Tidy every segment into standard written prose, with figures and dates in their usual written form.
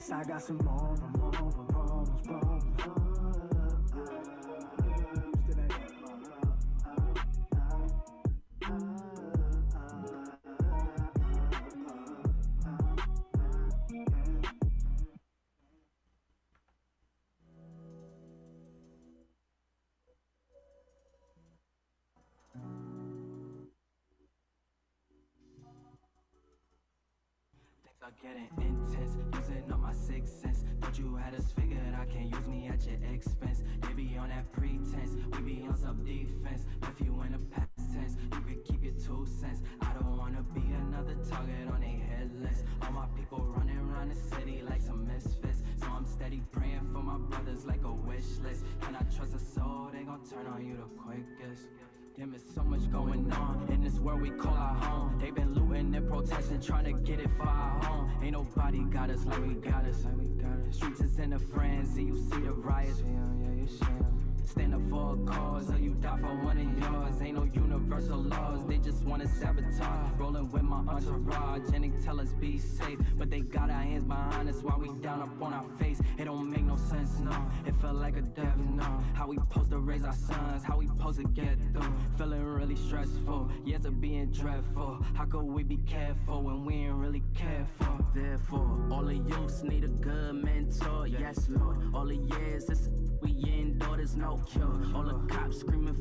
I got some more problems. Are getting intense, using up my sixth sense. Thought you had us figured, I can't use me at your expense. They be on that pretense, we be on some defense. If you in the past tense, you could keep your 2 cents. I don't wanna be another target on a head list. All my people running around the city like some misfits. So I'm steady praying for my brothers like a wish list. Can I trust a soul? They gon' turn on you the quickest. Damn, there's so much going on in this world we call our home. They been looting and protesting, trying to get it for our home. Ain't nobody got us like we got us. Streets is in a frenzy, you see the riots. Stand up for a cause, or you die for one of yours. Ain't no universal laws, they just wanna sabotage. Rolling with my entourage, and they tell us be safe. But they got our hands behind us while we down up on our face. It don't make no sense, no. It felt like a death, no. How we supposed to raise our sons, how we supposed to get through. Feeling really stressful, years of being dreadful. How could we be careful when we ain't really careful? Therefore, all the youths need a good mentor, yes Lord. All the years, this we endure, there's no cure. All the cops screaming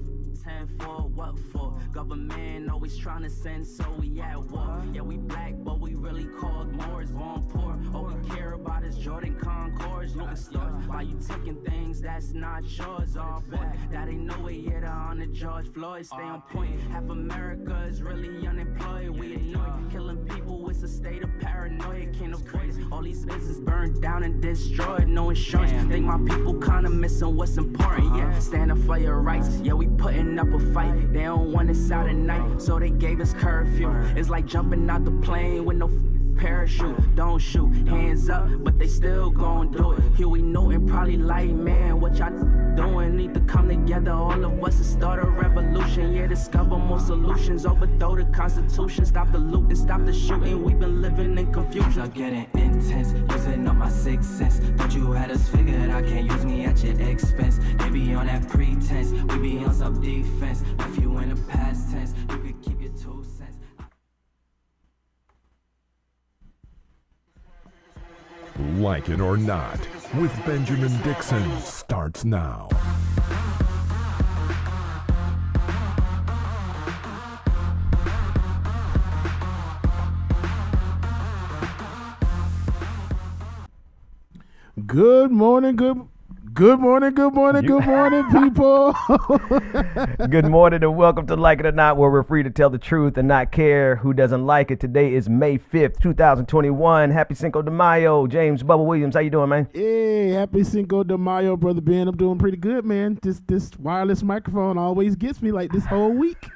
10 for, what for? Government always trying to send, so we at war. Yeah, we black, but we really called Moors, born poor. All we care about is Jordan Concords, looking stores. Why you taking things that's not yours? Oh boy, that ain't no way yet on the George Floyd. Stay on point, half America is really unemployed. We annoyed, killing people, it's a state of paranoia. Can't avoid all these businesses burned down and destroyed. No insurance, think my people kinda missing what's important. Yeah, stand up for your rights, yeah, we putting up a fight. They don't want us out at night, so they gave us curfew. It's like jumping out the plane with no parachute. Don't shoot, hands up, but they still gon' do it. Huey Newton probably like, man, what y'all doing? Need to come together, all of us, to start a revolution. Yeah, discover more solutions, overthrow the Constitution, stop the loot and stop the shooting. We've been living in confusion. I'm getting intense, using up my sixth sense. Thought you had us figured, I can't use me at your expense. They be on that pretense, we be on some defense. If you in the past tense, you could keep your 2 cents. Like It or Not with Benjamin Dixon starts now. Good morning, people. Good morning and welcome to Like It or Not, where we're free to tell the truth and not care who doesn't like it. Today is May 5th, 2021. Happy Cinco de Mayo. James Bubba Williams, how you doing, man? Hey, happy Cinco de Mayo, Brother Ben. I'm doing pretty good, man. This wireless microphone always gets me like this whole week.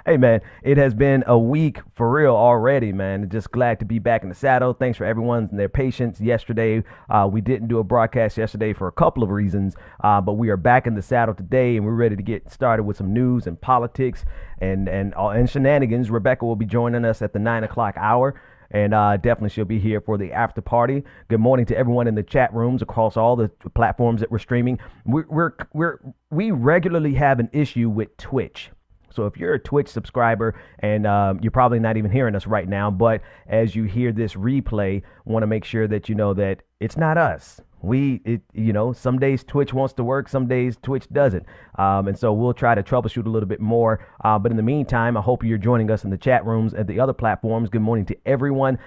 Hey, man, it has been a week for real already, man. Just glad to be back in the saddle. Thanks for everyone and their patience yesterday. We didn't do a broadcast yesterday for a couple of reasons, but we are back in the saddle today, and we're ready to get started with some news and politics and shenanigans. Rebecca will be joining us at the 9 o'clock hour. And definitely she'll be here for the after party. Good morning to everyone in the chat rooms across all the platforms that we're streaming. We regularly have an issue with Twitch. So if you're a Twitch subscriber and you're probably not even hearing us right now, but as you hear this replay, want to make sure that you know that it's not us. Some days Twitch wants to work, some days Twitch doesn't. And so we'll try to troubleshoot a little bit more. But in the meantime, I hope you're joining us in the chat rooms and the other platforms. Good morning to everyone.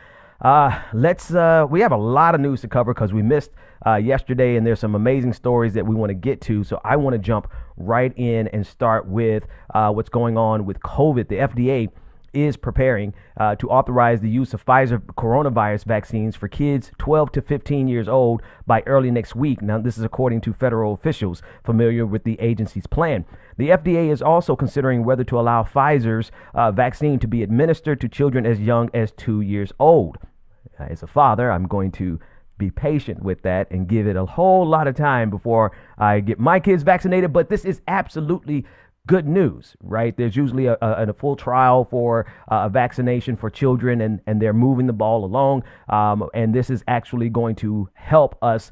We have a lot of news to cover because we missed yesterday, and there's some amazing stories that we want to get to. So I want to jump right in and start with what's going on with COVID. The FDA is preparing to authorize the use of Pfizer coronavirus vaccines for kids 12 to 15 years old by early next week. Now, this is according to federal officials familiar with the agency's plan. The FDA is also considering whether to allow Pfizer's vaccine to be administered to children as young as 2 years old. As a father, I'm going to be patient with that and give it a whole lot of time before I get my kids vaccinated. But this is absolutely good news, right? There's usually a full trial for a vaccination for children, and they're moving the ball along. And this is actually going to help us,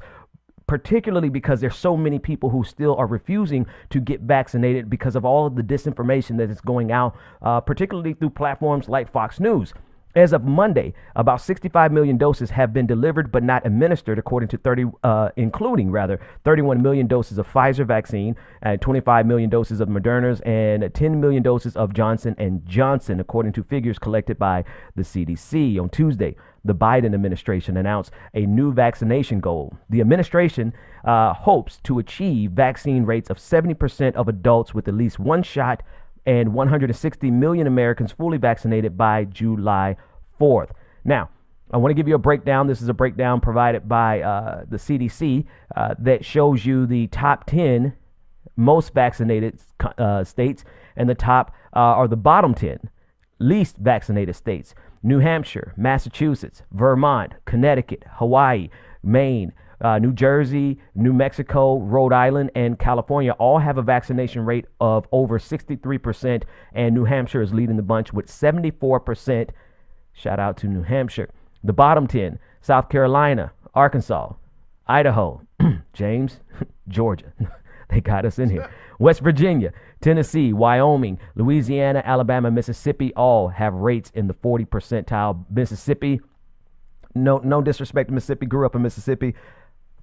particularly because there's so many people who still are refusing to get vaccinated because of all of the disinformation that is going out, particularly through platforms like Fox News. As of Monday, about 65 million doses have been delivered but not administered, according to 31 million doses of Pfizer vaccine, and 25 million doses of Moderna's, and 10 million doses of Johnson & Johnson, according to figures collected by the CDC. On Tuesday, the Biden administration announced a new vaccination goal. The administration hopes to achieve vaccine rates of 70% of adults with at least one shot and 160 million Americans fully vaccinated by July 4th. Now, I want to give you a breakdown. This is a breakdown provided by the CDC that shows you the top 10 most vaccinated states, and the top are the bottom 10 least vaccinated states. New Hampshire, Massachusetts, Vermont, Connecticut, Hawaii, Maine, New Jersey, New Mexico, Rhode Island, and California all have a vaccination rate of over 63%, and New Hampshire is leading the bunch with 74%. Shout out to New Hampshire. The bottom 10, South Carolina, Arkansas, Idaho, James, Georgia. They got us in here. West Virginia, Tennessee, Wyoming, Louisiana, Alabama, Mississippi all have rates in the 40 percentile. Mississippi, no disrespect to Mississippi, grew up in Mississippi,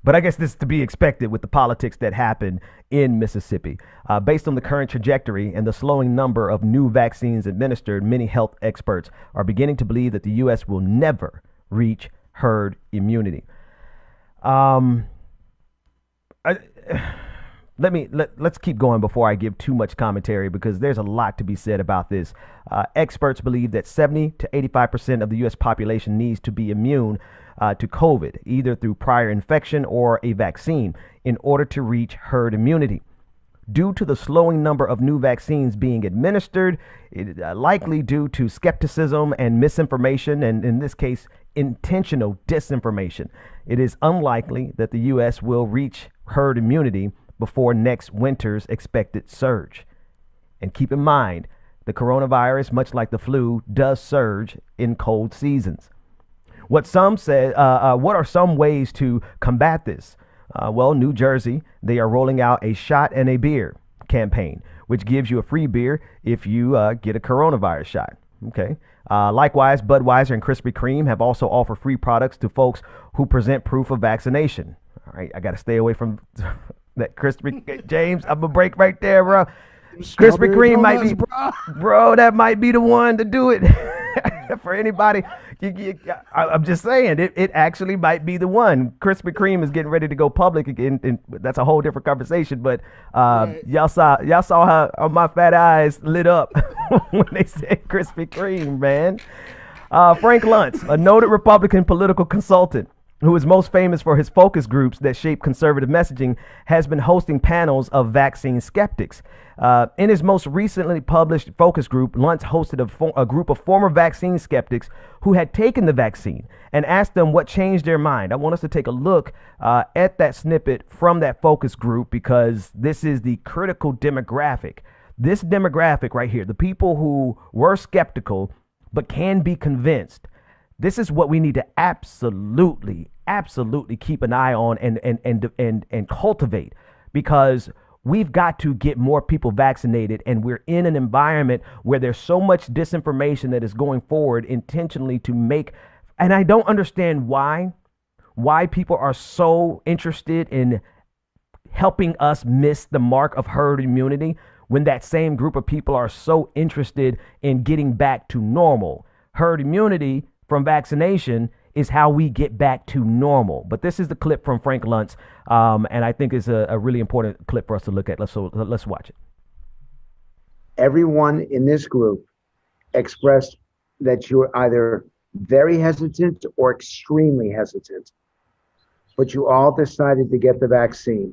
but I guess this is to be expected with the politics that happen in Mississippi. Based on the current trajectory and the slowing number of new vaccines administered, many health experts are beginning to believe that the U.S. will never reach herd immunity. Let's keep going before I give too much commentary, because there's a lot to be said about this. Experts believe that 70 to 85% of the U.S. population needs to be immune to COVID, either through prior infection or a vaccine, in order to reach herd immunity. Due to the slowing number of new vaccines being administered, likely due to skepticism and misinformation, and in this case, intentional disinformation, it is unlikely that the U.S. will reach herd immunity before next winter's expected surge. And keep in mind, the coronavirus, much like the flu, does surge in cold seasons. What are some ways to combat this? Well, New Jersey, they are rolling out a shot and a beer campaign, which gives you a free beer if you get a coronavirus shot. Okay. Likewise, Budweiser and Krispy Kreme have also offered free products to folks who present proof of vaccination. All right, I got to stay away from that Krispy James. I'm gonna break right there, bro. Krispy Kreme might be, bro. That might be the one to do it for anybody. I'm just saying, it actually might be the one. Krispy Kreme is getting ready to go public again, and that's a whole different conversation. But y'all saw how my fat eyes lit up when they said Krispy Kreme, man. Frank Luntz, a noted Republican political consultant who is most famous for his focus groups that shape conservative messaging, has been hosting panels of vaccine skeptics. In his most recently published focus group, Luntz hosted a group of former vaccine skeptics who had taken the vaccine and asked them what changed their mind. I want us to take a look at that snippet from that focus group, because this is the critical demographic. This demographic right here, the people who were skeptical but can be convinced. This is what we need to absolutely keep an eye on and cultivate, because we've got to get more people vaccinated, and we're in an environment where there's so much disinformation that is going forward intentionally to make, and I don't understand why people are so interested in helping us miss the mark of herd immunity when that same group of people are so interested in getting back to normal. Herd immunity from vaccination is how we get back to normal. But this is the clip from Frank Luntz, and I think it's a really important clip for us to look at. Let's watch it. Everyone in this group expressed that you're either very hesitant or extremely hesitant, but you all decided to get the vaccine.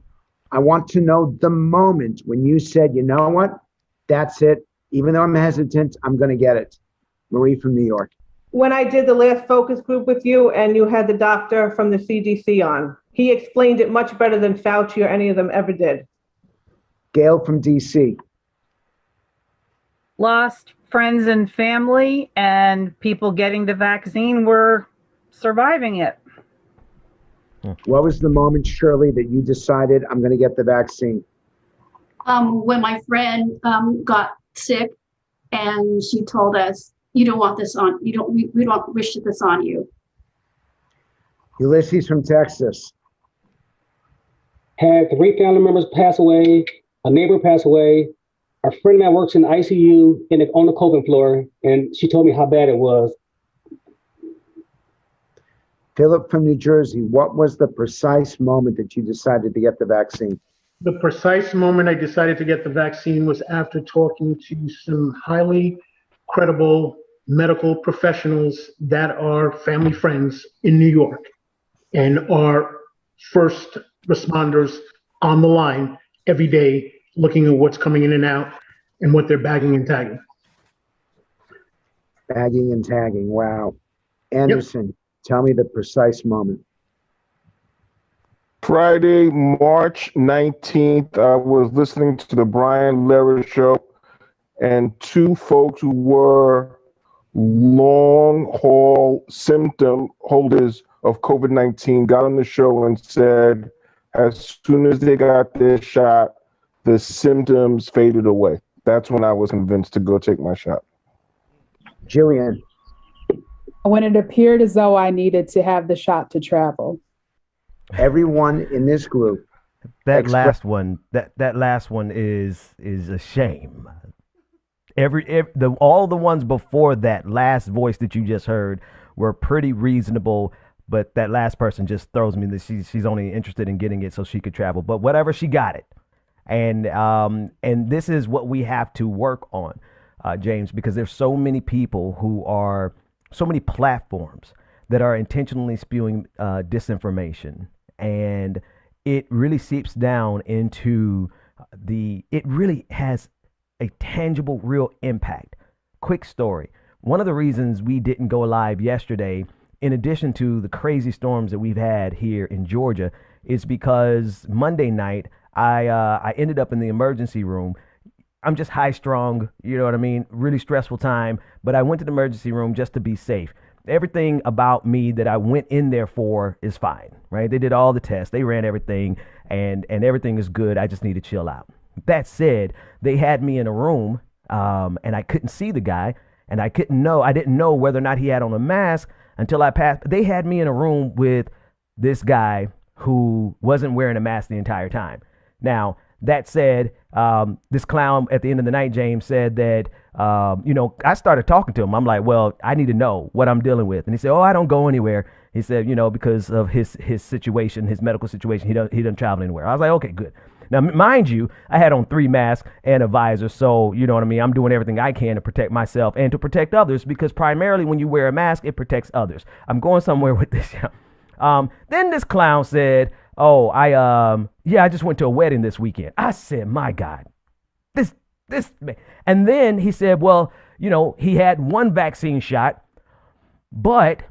I want to know the moment when you said, you know what, that's it. Even though I'm hesitant, I'm going to get it. Marie from New York. When I did the last focus group with you and you had the doctor from the CDC on, he explained it much better than Fauci or any of them ever did. Gail from DC. lost friends and family, and people getting the vaccine were surviving it. What was the moment, Shirley, that you decided I'm going to get the vaccine? When my friend got sick, and she told us, "You don't want this on. You don't. We don't wish this on you." Ulysses from Texas. Had 3 family members pass away, a neighbor pass away, a friend of mine works in the ICU on the COVID floor, and she told me how bad it was. Philip from New Jersey. What was the precise moment that you decided to get the vaccine? The precise moment I decided to get the vaccine was after talking to some highly credible medical professionals that are family friends in New York and are first responders on the line every day, looking at what's coming in and out and what they're bagging and tagging. Bagging and tagging. Wow. Anderson, tell me the precise moment. Friday, March 19th, I was listening to the Brian Lehrer show, and 2 folks who were long haul symptom holders of COVID-19 got on the show and said, as soon as they got their shot, the symptoms faded away. That's when I was convinced to go take my shot. Jillian. When it appeared as though I needed to have the shot to travel. Everyone in this group. That last one is a shame. All the ones before that last voice that you just heard were pretty reasonable, but that last person just throws me that she's only interested in getting it so she could travel. But whatever, she got it. And this is what we have to work on, James, because there's so many people so many platforms that are intentionally spewing disinformation, and it really seeps down into it really has a tangible, real impact. Quick story. One of the reasons we didn't go live yesterday, in addition to the crazy storms that we've had here in Georgia, is because Monday night, I ended up in the emergency room. I'm just high strung, you know what I mean? Really stressful time, but I went to the emergency room just to be safe. Everything about me that I went in there for is fine, right? They did all the tests, they ran everything, and everything is good. I just need to chill out. That said, they had me in a room, and I couldn't see the guy, and I didn't know whether or not he had on a mask until I passed. They had me in a room with this guy who wasn't wearing a mask the entire time. Now, that said, this clown at the end of the night, James, said that, I started talking to him. I'm like, well, I need to know what I'm dealing with. And he said, oh, I don't go anywhere. He said, because of his situation, his medical situation, he doesn't travel anywhere. I was like, okay, good. Now, mind you, I had on 3 masks and a visor. So, you know what I mean? I'm doing everything I can to protect myself and to protect others, because primarily when you wear a mask, it protects others. I'm going somewhere with this. Then this clown said, oh, I just went to a wedding this weekend. I said, my God, this man. And then he said, well, he had 1 vaccine shot, but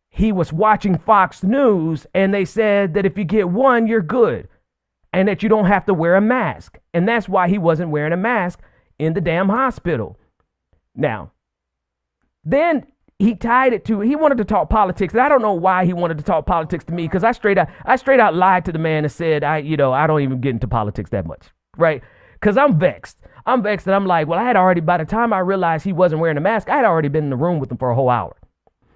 he was watching Fox News and they said that if you get 1, you're good and that you don't have to wear a mask. And that's why he wasn't wearing a mask in the damn hospital. Now, then he tied it to, he wanted to talk politics. And I don't know why he wanted to talk politics to me, because I straight out lied to the man and said, I don't even get into politics that much, right? Because I'm vexed. And I'm like, well, by the time I realized he wasn't wearing a mask, I had already been in the room with him for a whole hour.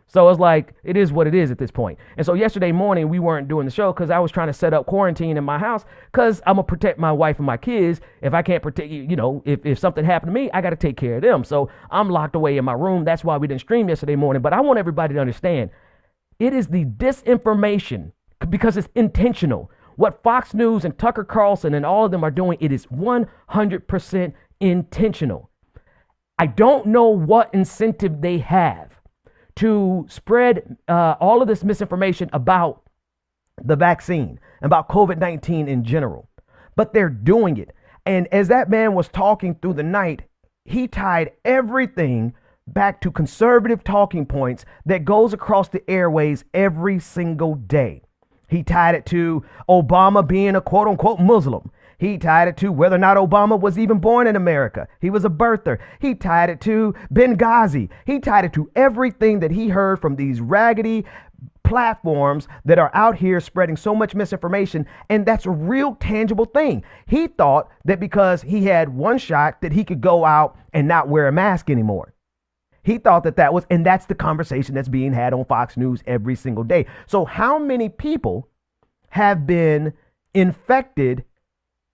So it's like, it is what it is at this point. And so yesterday morning, we weren't doing the show because I was trying to set up quarantine in my house, because I'm going to protect my wife and my kids. If I can't protect, if something happened to me, I got to take care of them. So I'm locked away in my room. That's why we didn't stream yesterday morning. But I want everybody to understand, it is the disinformation, because it's intentional. What Fox News and Tucker Carlson and all of them are doing, it is 100% intentional. I don't know what incentive they have to spread all of this misinformation about the vaccine, about COVID-19 in general, but they're doing it. And as that man was talking through the night, he tied everything back to conservative talking points that goes across the airways every single day. He tied it to Obama being a quote unquote Muslim. He tied it to whether or not Obama was even born in America. He was a birther. He tied it to Benghazi. He tied it to everything that he heard from these raggedy platforms that are out here spreading so much misinformation. And that's a real tangible thing. He thought that because he had one shot that he could go out and not wear a mask anymore. He thought that was, and that's the conversation that's being had on Fox News every single day. So how many people have been infected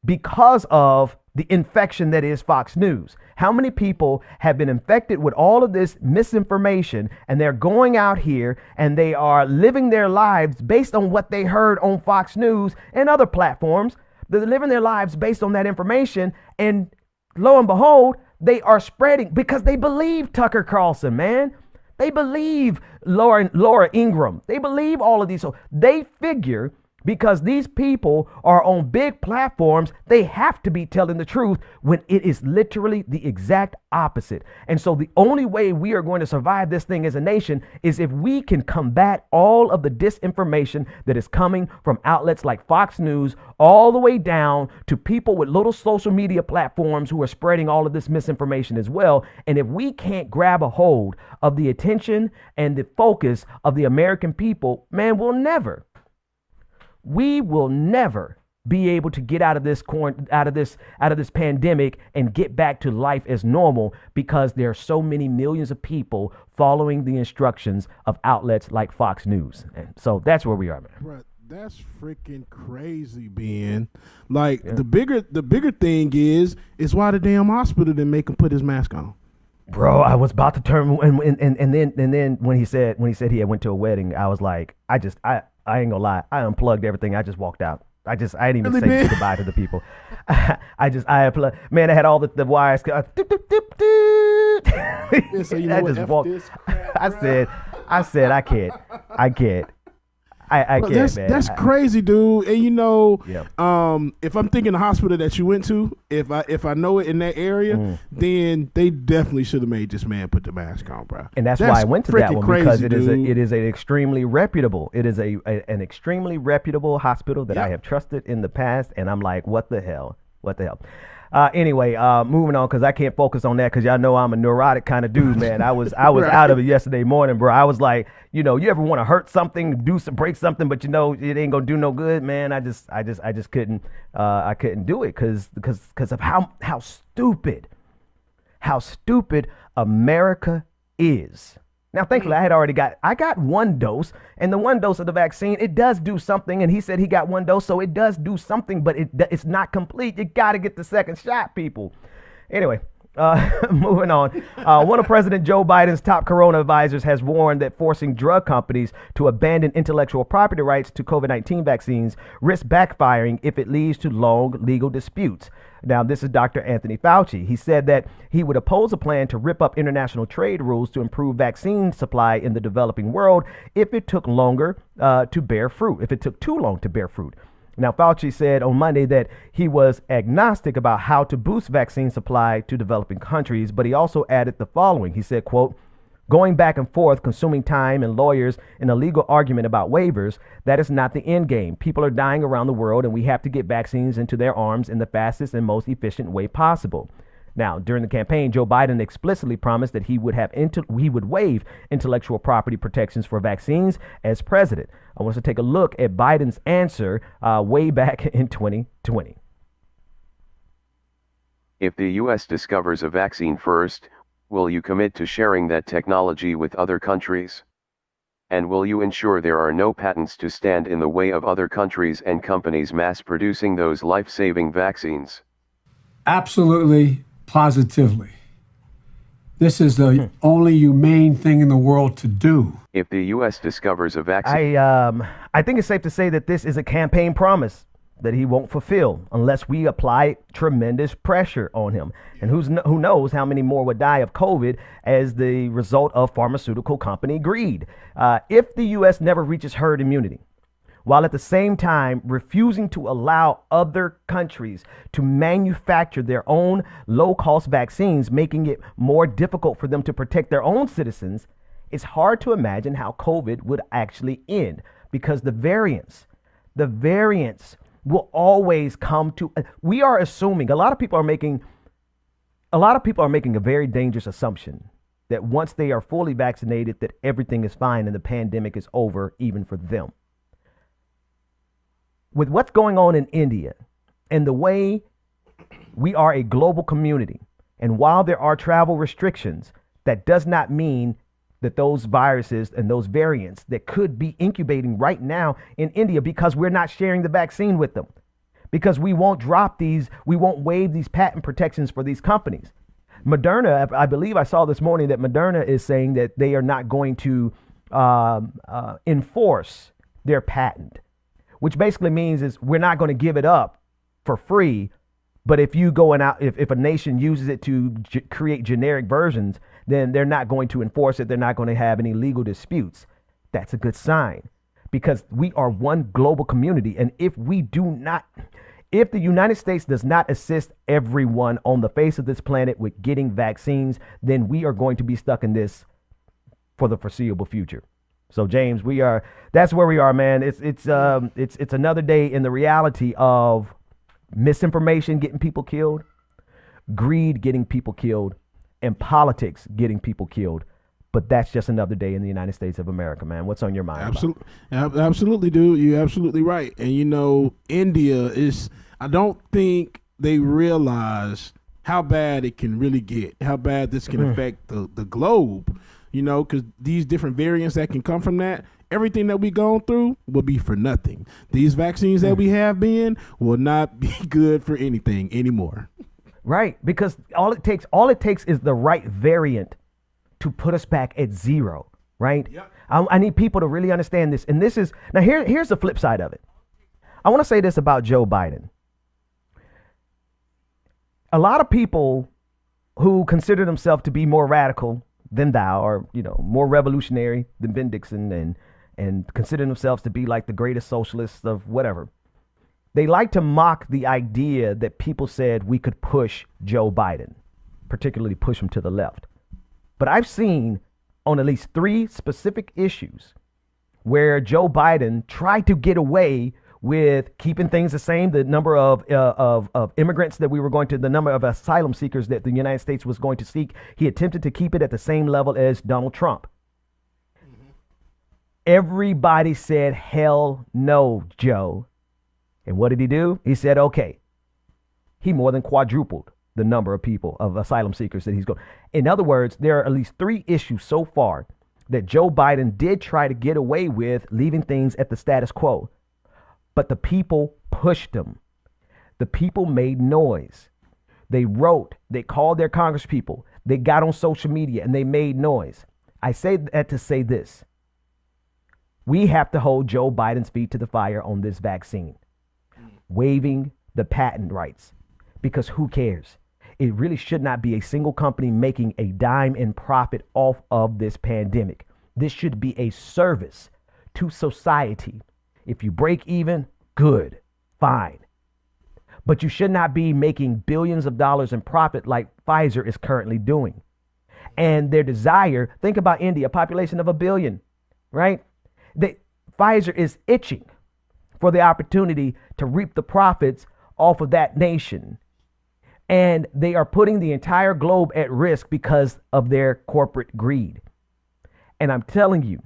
because of the infection that is Fox News? How many people have been infected with all of this misinformation, and they're going out here and they are living their lives based on what they heard on Fox News and other platforms? They're living their lives based on that information, and lo and behold, they are spreading because they believe Tucker Carlson, man. They believe Laura Ingram. They believe all of these. So they figure because these people are on big platforms, they have to be telling the truth when it is literally the exact opposite. And so the only way we are going to survive this thing as a nation is if we can combat all of the disinformation that is coming from outlets like Fox News, all the way down to people with little social media platforms who are spreading all of this misinformation as well. And if we can't grab a hold of the attention and the focus of the American people, man, we will never be able to get out of this pandemic and get back to life as normal, because there are so many millions of people following the instructions of outlets like Fox News. And so that's where we are, man. Right. That's freaking crazy, Ben. Like, yeah. the bigger thing is why the damn hospital didn't make him put his mask on. Bro, I was about to turn, and then when he said he had went to a wedding, I was like, I ain't gonna lie, I unplugged everything. I just walked out. I didn't even say goodbye to the people. I unplugged. Man, I had all the wires. So you know I just walked. I said, I can't. I can't, man. That's crazy, dude. And if I'm thinking the hospital that you went to, if I know it in that area, then they definitely should have made this man put the mask on, bro. And that's why I went to that one, crazy, because dude. it is an extremely reputable. It is an extremely reputable hospital that I have trusted in the past, and I'm like, what the hell? Anyway, moving on, because I can't focus on that, because y'all know I'm a neurotic kind of dude, man. I was right. Out of it yesterday morning, bro. I was like, you ever want to hurt something, break something, but it ain't gonna do no good, man. I just couldn't do it because of how stupid America is. Now, thankfully, I got one dose, and the one dose of the vaccine, it does do something. And he said he got one dose, so it does do something, but it's not complete. You got to get the second shot, people. Anyway, moving on. One of President Joe Biden's top corona advisors has warned that forcing drug companies to abandon intellectual property rights to COVID-19 vaccines risks backfiring if it leads to long legal disputes. Now, this is Dr. Anthony Fauci. He said that he would oppose a plan to rip up international trade rules to improve vaccine supply in the developing world if it took longer to bear fruit, if it took too long to bear fruit. Now, Fauci said on Monday that he was agnostic about how to boost vaccine supply to developing countries, but he also added the following. He said, quote, "Going back and forth, consuming time and lawyers in a legal argument about waivers, that is not the end game. People are dying around the world, and we have to get vaccines into their arms in the fastest and most efficient way possible." Now, during the campaign, Joe Biden explicitly promised that he would waive intellectual property protections for vaccines as president. I want us to take a look at Biden's answer way back in 2020. If the U.S. discovers a vaccine first, will you commit to sharing that technology with other countries? And will you ensure there are no patents to stand in the way of other countries and companies mass producing those life-saving vaccines? Absolutely, positively. This is the only humane thing in the world to do. If the U.S. discovers a vaccine... I think it's safe to say that this is a campaign promise that he won't fulfill unless we apply tremendous pressure on him. And who knows how many more would die of COVID as the result of pharmaceutical company greed. If the U.S. never reaches herd immunity, while at the same time refusing to allow other countries to manufacture their own low-cost vaccines, making it more difficult for them to protect their own citizens, it's hard to imagine how COVID would actually end, because the variants will always come to. We are assuming a lot of people are making a very dangerous assumption that once they are fully vaccinated, that everything is fine and the pandemic is over, even for them. With what's going on in India and the way we are a global community, and while there are travel restrictions, that does not mean that those viruses and those variants that could be incubating right now in India, because we're not sharing the vaccine with them, because we won't waive these patent protections for these companies. Moderna, I believe I saw this morning that Moderna is saying that they are not going to enforce their patent, which basically means is we're not going to give it up for free. But if you go if a nation uses it to create generic versions, then they're not going to enforce it. They're not going to have any legal disputes. That's a good sign, because we are one global community. And if the United States does not assist everyone on the face of this planet with getting vaccines, then we are going to be stuck in this for the foreseeable future. So James, that's where we are, man. It's another day in the reality of misinformation getting people killed, greed getting people killed, and politics getting people killed. But that's just another day in the United States of America, man. What's on your mind? Absolutely, dude. You're absolutely right. And India is, I don't think they realize how bad it can really get, how bad this can affect the globe, because these different variants that can come from that, everything that we gone through will be for nothing. These vaccines that we have been will not be good for anything anymore. Right, because all it takes is the right variant to put us back at zero, right? Yep. I need people to really understand this. And this is, now here's the flip side of it. I want to say this about Joe Biden. A lot of people who consider themselves to be more radical than thou, or, more revolutionary than Ben Dixon, and consider themselves to be like the greatest socialists of whatever, they like to mock the idea that people said we could push Joe Biden, particularly push him to the left. But I've seen on at least 3 specific issues where Joe Biden tried to get away with keeping things the same, the number of immigrants that the number of asylum seekers that the United States was going to seek. He attempted to keep it at the same level as Donald Trump. Everybody said, hell no, Joe. And what did he do? He said, okay. He more than quadrupled the number of people, of asylum seekers that he's going. In other words, there are at least 3 issues so far that Joe Biden did try to get away with leaving things at the status quo. But the people pushed him. The people made noise. They wrote, they called their congresspeople, they got on social media and they made noise. I say that to say this. We have to hold Joe Biden's feet to the fire on this vaccine, waiving the patent rights, because who cares? It really should not be a single company making a dime in profit off of this pandemic. This should be a service to society. If you break even, good, fine. But you should not be making billions of dollars in profit like Pfizer is currently doing. And their desire, think about India, a population of 1 billion, right? Pfizer is itching for the opportunity to reap the profits off of that nation. And they are putting the entire globe at risk because of their corporate greed. And I'm telling you,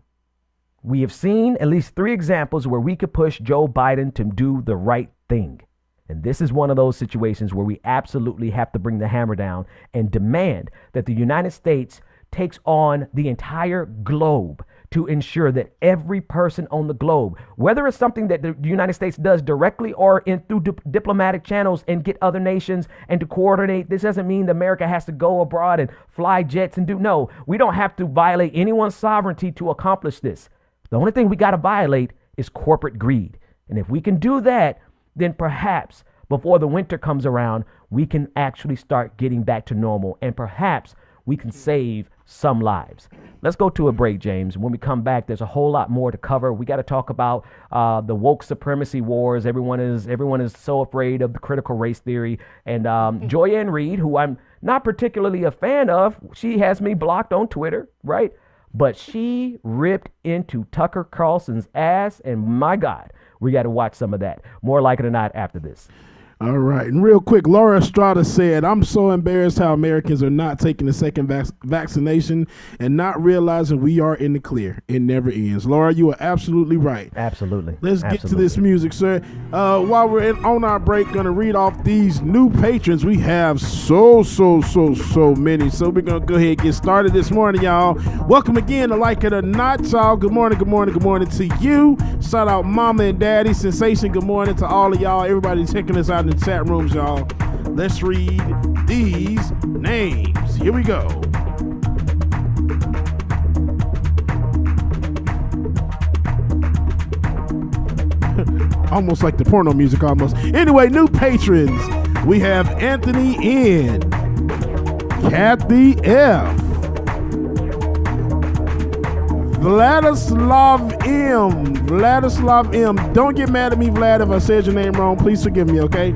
we have seen at least 3 examples where we could push Joe Biden to do the right thing. And this is one of those situations where we absolutely have to bring the hammer down and demand that the United States takes on the entire globe to ensure that every person on the globe, whether it's something that the United States does directly or through diplomatic channels and get other nations and to coordinate. This doesn't mean that America has to go abroad and fly jets and no, we don't have to violate anyone's sovereignty to accomplish this. The only thing we got to violate is corporate greed. And if we can do that, then perhaps before the winter comes around, we can actually start getting back to normal, and perhaps we can save some lives. Let's go to a break, James. When we come back, there's a whole lot more to cover. We got to talk about the woke supremacy wars. Everyone is so afraid of the critical race theory. And Joyanne Reed, who I'm not particularly a fan of, she has me blocked on Twitter, right? But she ripped into Tucker Carlson's ass, and my God, We got to watch some of that. More like it or not after this. All right. And real quick, Laura Estrada said, I'm so embarrassed how Americans are not taking the second vaccination and not realizing we are in the clear. It never ends. Laura, you are absolutely right. Absolutely. Let's get to this music, sir. While we're on our break, going to read off these new patrons. We have so many. So we're going to go ahead and get started this morning, y'all. Welcome again to Like It or Not, y'all. Good morning to you. Shout out Mama and Daddy. Sensation, good morning to all of y'all. Everybody checking us out in the chat rooms, y'all. Let's read these names. Here we go. Almost like the porno music, almost. Anyway, new patrons. We have Anthony N, Kathy F, Vladislav M. Don't get mad at me, Vlad, if I said your name wrong. Please forgive me, okay?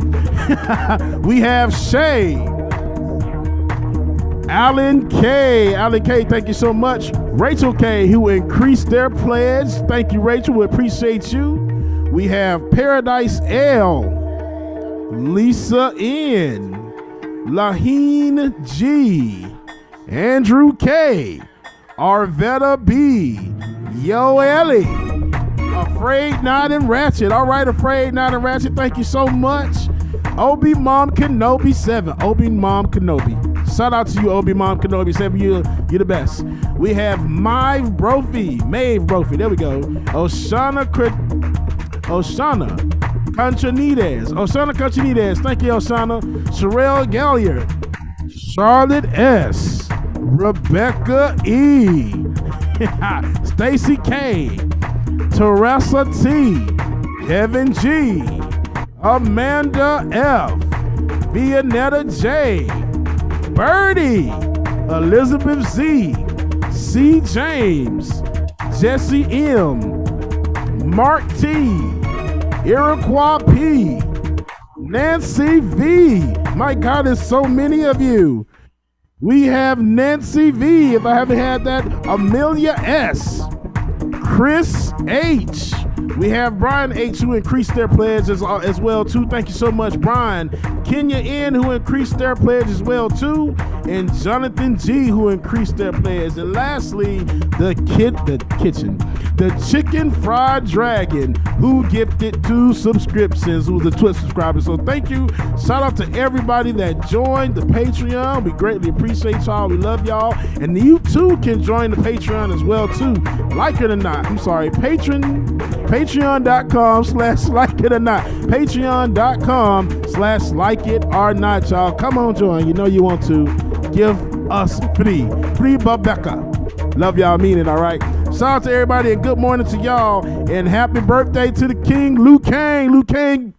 We have Shay. Alan K. Alan K, thank you so much. Rachel K, who increased their pledge. Thank you, Rachel. We appreciate you. We have Paradise L. Lisa N. Laheen G. Andrew K. Arvetta B. Yo Ellie. Afraid Not and Ratchet. All right, Afraid Not and Ratchet. Thank you so much. Obi Mom Kenobi 7. Obi Mom Kenobi. Shout out to you, Obi Mom Kenobi 7. You're the best. We have Maeve Brophy. There we go. Oshana Conchanides. Thank you, Oshana. Sherelle Galliard. Charlotte S. Rebecca E. Stacy K. Teresa T. Kevin G. Amanda F. Vianetta J. Birdie. Elizabeth Z. C. James. Jesse M. Mark T. Iroquois P. Nancy V. My God, there's so many of you. We have Nancy V, if I haven't had that. Amelia S. Chris H. We have Brian H, who increased their pledge as well, too. Thank you so much, Brian. Kenya N, who increased their pledge as well, too. And Jonathan G, who increased their pledge. And lastly, the Chicken Fried Dragon, who gifted 2 subscriptions, who's a Twitch subscriber. So thank you. Shout out to everybody that joined the Patreon. We greatly appreciate y'all. We love y'all. And you too can join the Patreon as well too. Like it or not. I'm sorry. Patreon.com/like it or not. Patreon.com/like it or not, y'all. Come on, join. You know you want to. Give us free Babeka. Love y'all, mean it, all right? Shout out to everybody and good morning to y'all. And happy birthday to the king, Liu Kang. Liu Kang,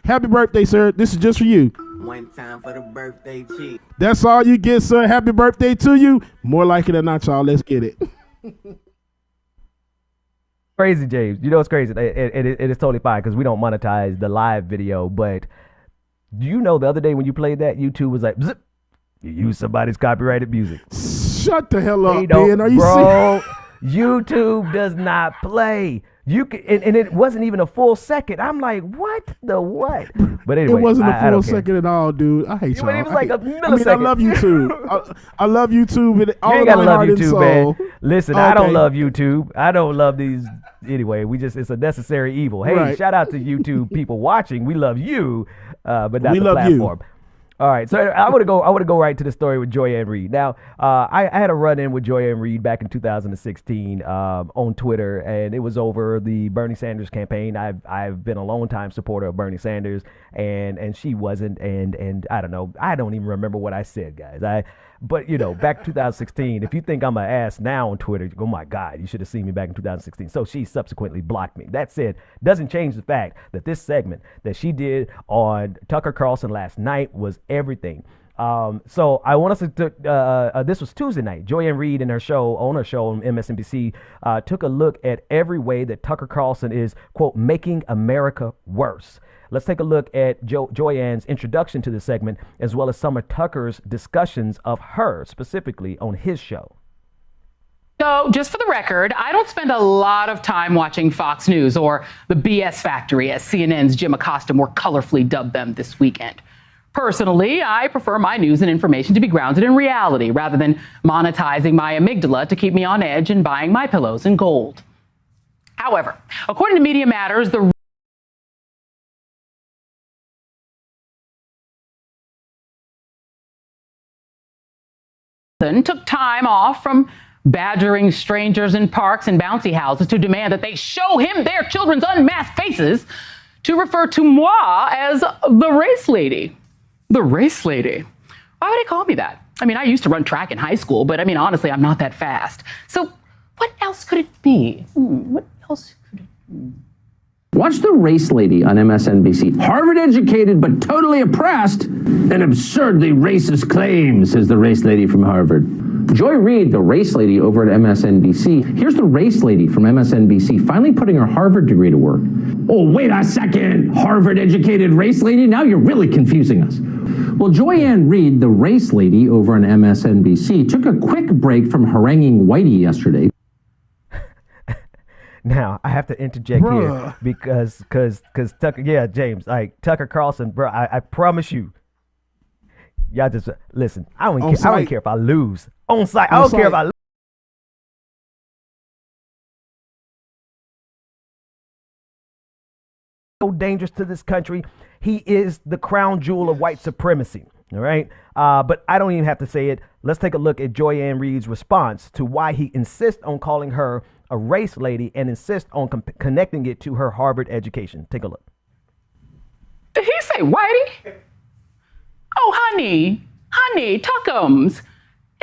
happy birthday, sir. This is just for you. One time for the birthday chick. That's all you get, sir. Happy birthday to you. More like it or not, y'all. Let's get it. Crazy, James. You know it's crazy. It is totally fine because we don't monetize the live video. But do you know the other day when you played that, YouTube was like, Bzz, you use somebody's copyrighted music. Shut the hell up, Ben. Are you serious? YouTube does not play. You can, and it wasn't even a full second. I'm like, what the what? But anyway, it wasn't a full second at all, dude. I hate y'all. It was like a millisecond. I love YouTube. I love YouTube with all you my heart and soul. Man. Listen, I don't love YouTube. I don't love these. Anyway, it's a necessary evil. Hey, right. Shout out to YouTube people watching. We love you, but not the platform. You. All right, so I want to go right to the story with Joy-Ann Reid. Now, I had a run-in with Joy-Ann Reid back in 2016 on Twitter, and it was over the Bernie Sanders campaign. I've been a long-time supporter of Bernie Sanders, and she wasn't, and I don't know. I don't even remember what I said, guys. But, you know, back 2016, if you think I'm an ass now on Twitter, oh, my God, you should have seen me back in 2016. So she subsequently blocked me. That said, doesn't change the fact that this segment that she did on Tucker Carlson last night was everything. So I want us to, this was Tuesday night. Joy-Ann Reid on her show on MSNBC, took a look at every way that Tucker Carlson is, quote, making America worse. Let's take a look at Joy-Ann's introduction to the segment, as well as some of Tucker's discussions of her specifically on his show. Though, just for the record, I don't spend a lot of time watching Fox News or the BS Factory, as CNN's Jim Acosta more colorfully dubbed them this weekend. Personally, I prefer my news and information to be grounded in reality rather than monetizing my amygdala to keep me on edge and buying my pillows in gold. However, according to Media Matters, the took time off from badgering strangers in parks and bouncy houses to demand that they show him their children's unmasked faces to refer to moi as the race lady. The race lady. Why would they call me that? I mean, I used to run track in high school, but I mean, honestly, I'm not that fast. So what else could it be? What else could it be? Watch The Race Lady on MSNBC. Harvard educated but totally oppressed and absurdly racist claims, says the race lady from Harvard. Joy Reid, the race lady over at MSNBC. Here's the race lady from MSNBC finally putting her Harvard degree to work. Oh, wait a second, Harvard educated race lady? Now you're really confusing us. Well, Joy Reid, the race lady over on MSNBC, took a quick break from haranguing Whitey yesterday. Now, I have to interject here because Tucker, yeah, James, like Tucker Carlson, bro, I promise you, y'all just listen. I don't care if I lose on site. I don't care if I lose. So dangerous to this country. He is the crown jewel of white supremacy. All right. But I don't even have to say it. Let's take a look at Joy Reid's response to why he insists on calling her a race lady and insists on connecting it to her Harvard education. Take a look. Did he say Whitey? Oh, honey, Tuckums.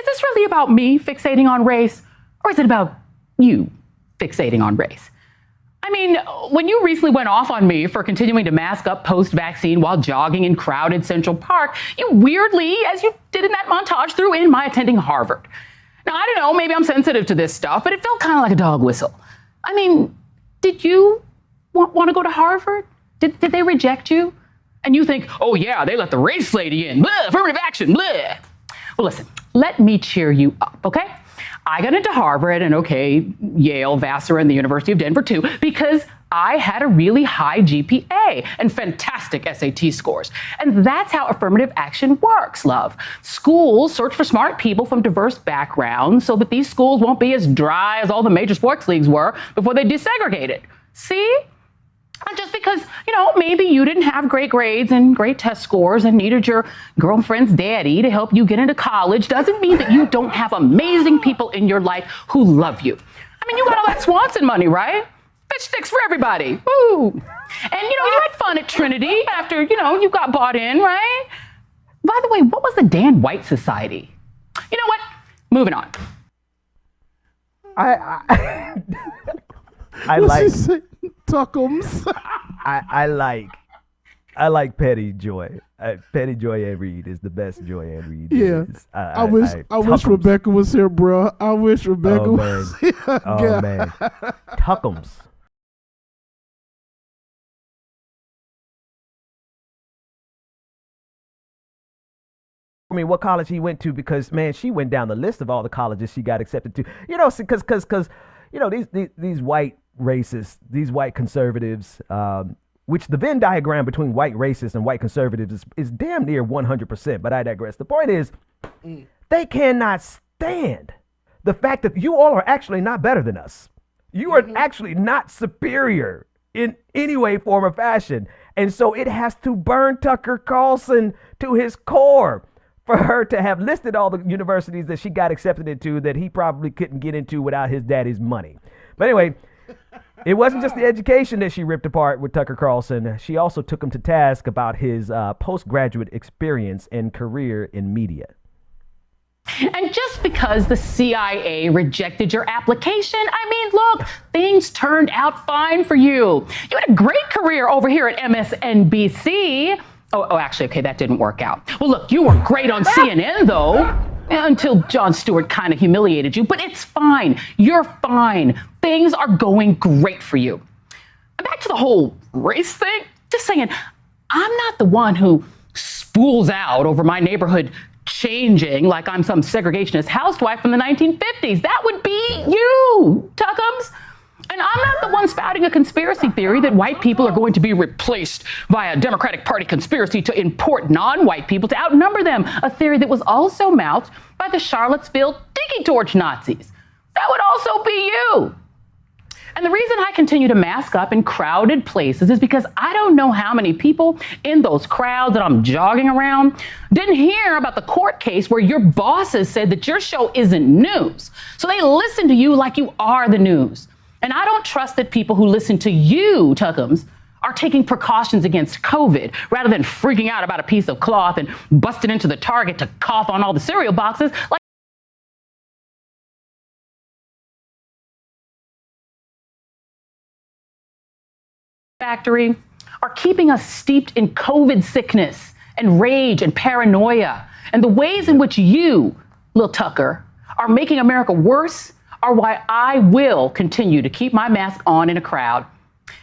Is this really about me fixating on race, or is it about you fixating on race? I mean, when you recently went off on me for continuing to mask up post-vaccine while jogging in crowded Central Park, you weirdly, as you did in that montage, threw in my attending Harvard. Now, I don't know, maybe I'm sensitive to this stuff, but it felt kind of like a dog whistle. I mean, did you want to go to Harvard? Did they reject you? And you think, oh yeah, they let the race lady in, blah, affirmative action, blah. Well, listen, let me cheer you up, okay? I got into Harvard and Yale, Vassar, and the University of Denver too, because I had a really high GPA and fantastic SAT scores. And that's how affirmative action works, love. Schools search for smart people from diverse backgrounds so that these schools won't be as dry as all the major sports leagues were before they desegregated. See? And just because, maybe you didn't have great grades and great test scores and needed your girlfriend's daddy to help you get into college doesn't mean that you don't have amazing people in your life who love you. I mean, you got all that Swanson money, right? Bitch sticks for everybody. Woo! And, you had fun at Trinity after, you got bought in, right? By the way, what was the Dan White Society? You know what? Moving on. I like Tuckums. I like Petty Joy. Petty Joy Reid is the best Joy Reid. Yeah, I wish Rebecca was here, bro. I wish Rebecca was here. Oh man, Tuckums. I mean, what college he went to, because man, she went down the list of all the colleges she got accepted to. Because these white racists, these white conservatives, which the Venn diagram between white racists and white conservatives is damn near 100%. But I digress. The point is, they cannot stand the fact that you all are actually not better than us. You are actually not superior in any way, form, or fashion. And so it has to burn Tucker Carlson to his core for her to have listed all the universities that she got accepted into that he probably couldn't get into without his daddy's money. But anyway, it wasn't just the education that she ripped apart with Tucker Carlson. She also took him to task about his postgraduate experience and career in media. And just because the CIA rejected your application, I mean, look, things turned out fine for you. You had a great career over here at MSNBC. Oh, actually, okay, that didn't work out. Well, look, you were great on CNN, though, until Jon Stewart kind of humiliated you. But it's fine. You're fine. Things are going great for you. And back to the whole race thing, just saying, I'm not the one who spools out over my neighborhood changing like I'm some segregationist housewife from the 1950s. That would be you, Tuckums. And I'm not the one spouting a conspiracy theory that white people are going to be replaced by a Democratic Party conspiracy to import non-white people to outnumber them, a theory that was also mouthed by the Charlottesville Tiki Torch Nazis. That would also be you. And the reason I continue to mask up in crowded places is because I don't know how many people in those crowds that I'm jogging around didn't hear about the court case where your bosses said that your show isn't news. So they listen to you like you are the news. And I don't trust that people who listen to you, Tuckums, are taking precautions against COVID rather than freaking out about a piece of cloth and busting into the Target to cough on all the cereal boxes. Like factory are keeping us steeped in COVID sickness and rage and paranoia. And the ways in which you, Lil Tucker, are making America worse are why I will continue to keep my mask on in a crowd.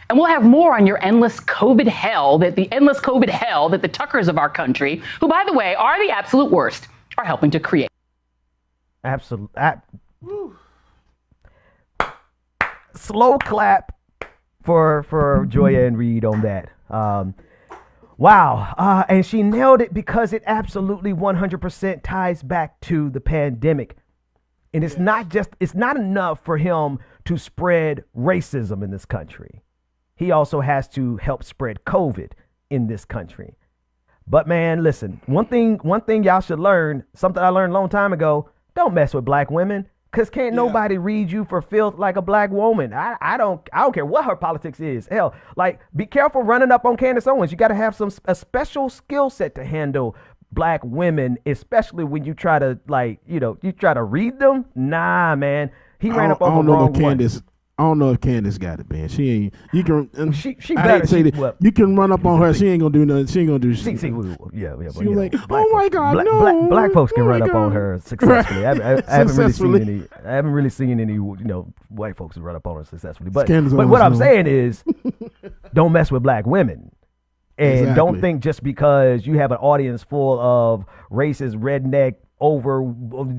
And we'll have more on your endless COVID hell that the Tuckers of our country, who, by the way, are the absolute worst, are helping to create. Absolute. Slow clap for Joya and Reed on that. Wow. And she nailed it because it absolutely 100% ties back to the pandemic. And it's not enough for him to spread racism in this country. He also has to help spread COVID in this country. But man, listen, one thing y'all should learn, something I learned a long time ago, don't mess with black women. Cause can't nobody read you for filth like a black woman. I don't care what her politics is. Hell, like, be careful running up on Candace Owens. You got to have a special skill set to handle black women, especially when you try to you try to read them. Nah, man. He ran up on the wrong one. I don't know if Candace got it, man. She ain't. You can. She I better hate to say that. well, You can run up on her. She ain't gonna do nothing. She ain't gonna do shit. yeah. She was like, oh my God, no. Black folks can Oh my run up God. on her successfully. I haven't really seen any white folks run up on her successfully. But what I'm saying is, don't mess with black women. And don't think just because you have an audience full of racist, redneck, over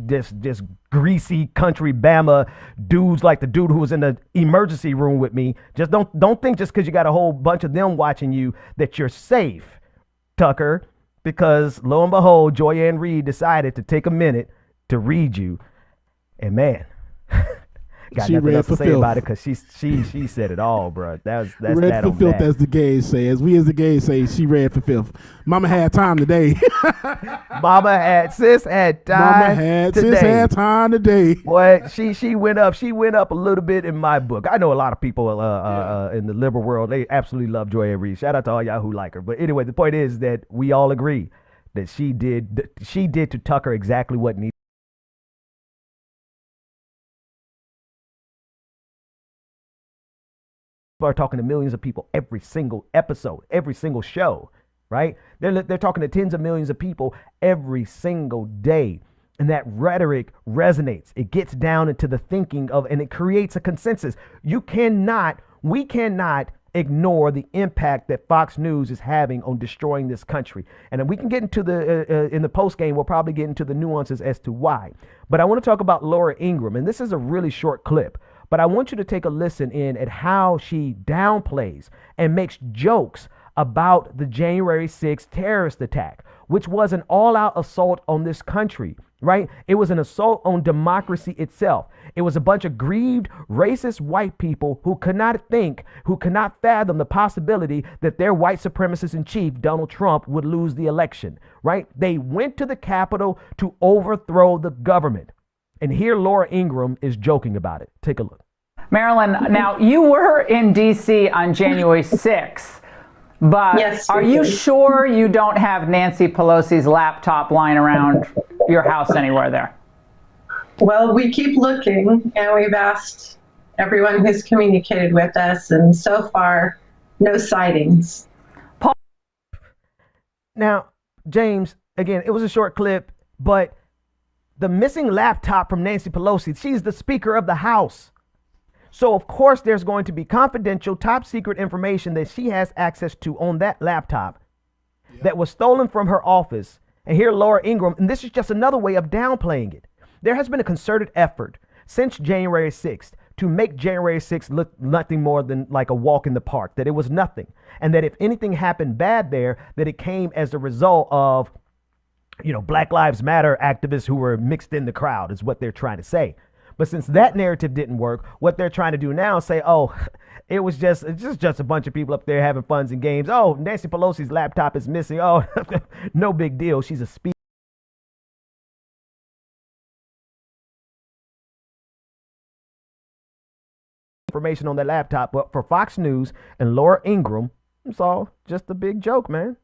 just greasy country Bama dudes like the dude who was in the emergency room with me, just don't think just because you got a whole bunch of them watching you that you're safe, Tucker, because lo and behold, Joyanne Reed decided to take a minute to read you, and man, got she nothing else to for say filth. about it because she said it all, bro. That's read that for on filth, that. as the gays say. As we as the gays say, she read for filth. Mama had time today. Sis had time Sis had time today. Boy, she went up a little bit in my book. I know a lot of people in the liberal world, they absolutely love Joya Reid. Shout out to all y'all who like her. But anyway, the point is that we all agree that she did to Tucker exactly what needed. Are talking to millions of people every single episode, every single show, right? They're talking to tens of millions of people every single day. And that rhetoric resonates. It gets down into the thinking of, and it creates a consensus. We cannot ignore the impact that Fox News is having on destroying this country. And we can get into in the post game, we'll probably get into the nuances as to why. But I want to talk about Laura Ingram, and this is a really short clip. But I want you to take a listen in at how she downplays and makes jokes about the January 6th terrorist attack, which was an all-out assault on this country, right? It was an assault on democracy itself. It was a bunch of grieved, racist white people who could not fathom the possibility that their white supremacist in chief, Donald Trump, would lose the election, right? They went to the Capitol to overthrow the government. And here Laura Ingram is joking about it. Take a look. Marilyn, now you were in D.C. on January 6th, but Yes, are you sure you don't have Nancy Pelosi's laptop lying around your house anywhere there? Well, we keep looking, and we've asked everyone who's communicated with us, and so far, no sightings. Now, James, again, it was a short clip, but the missing laptop from Nancy Pelosi, she's the Speaker of the House. So, of course, there's going to be confidential, top secret information that she has access to on that laptop that was stolen from her office And here, Laura Ingram, and this is just another way of downplaying it. There has been a concerted effort since January 6th to make January 6th look nothing more than like a walk in the park, that it was nothing. And that if anything happened bad there, that it came as a result of, Black Lives Matter activists who were mixed in the crowd, is what they're trying to say. But since that narrative didn't work, what they're trying to do now is say, oh, it's just a bunch of people up there having fun and games. Oh, Nancy Pelosi's laptop is missing. Oh, no big deal. She's a speaker. Information on that laptop. But for Fox News and Laura Ingram, it's all just a big joke, man.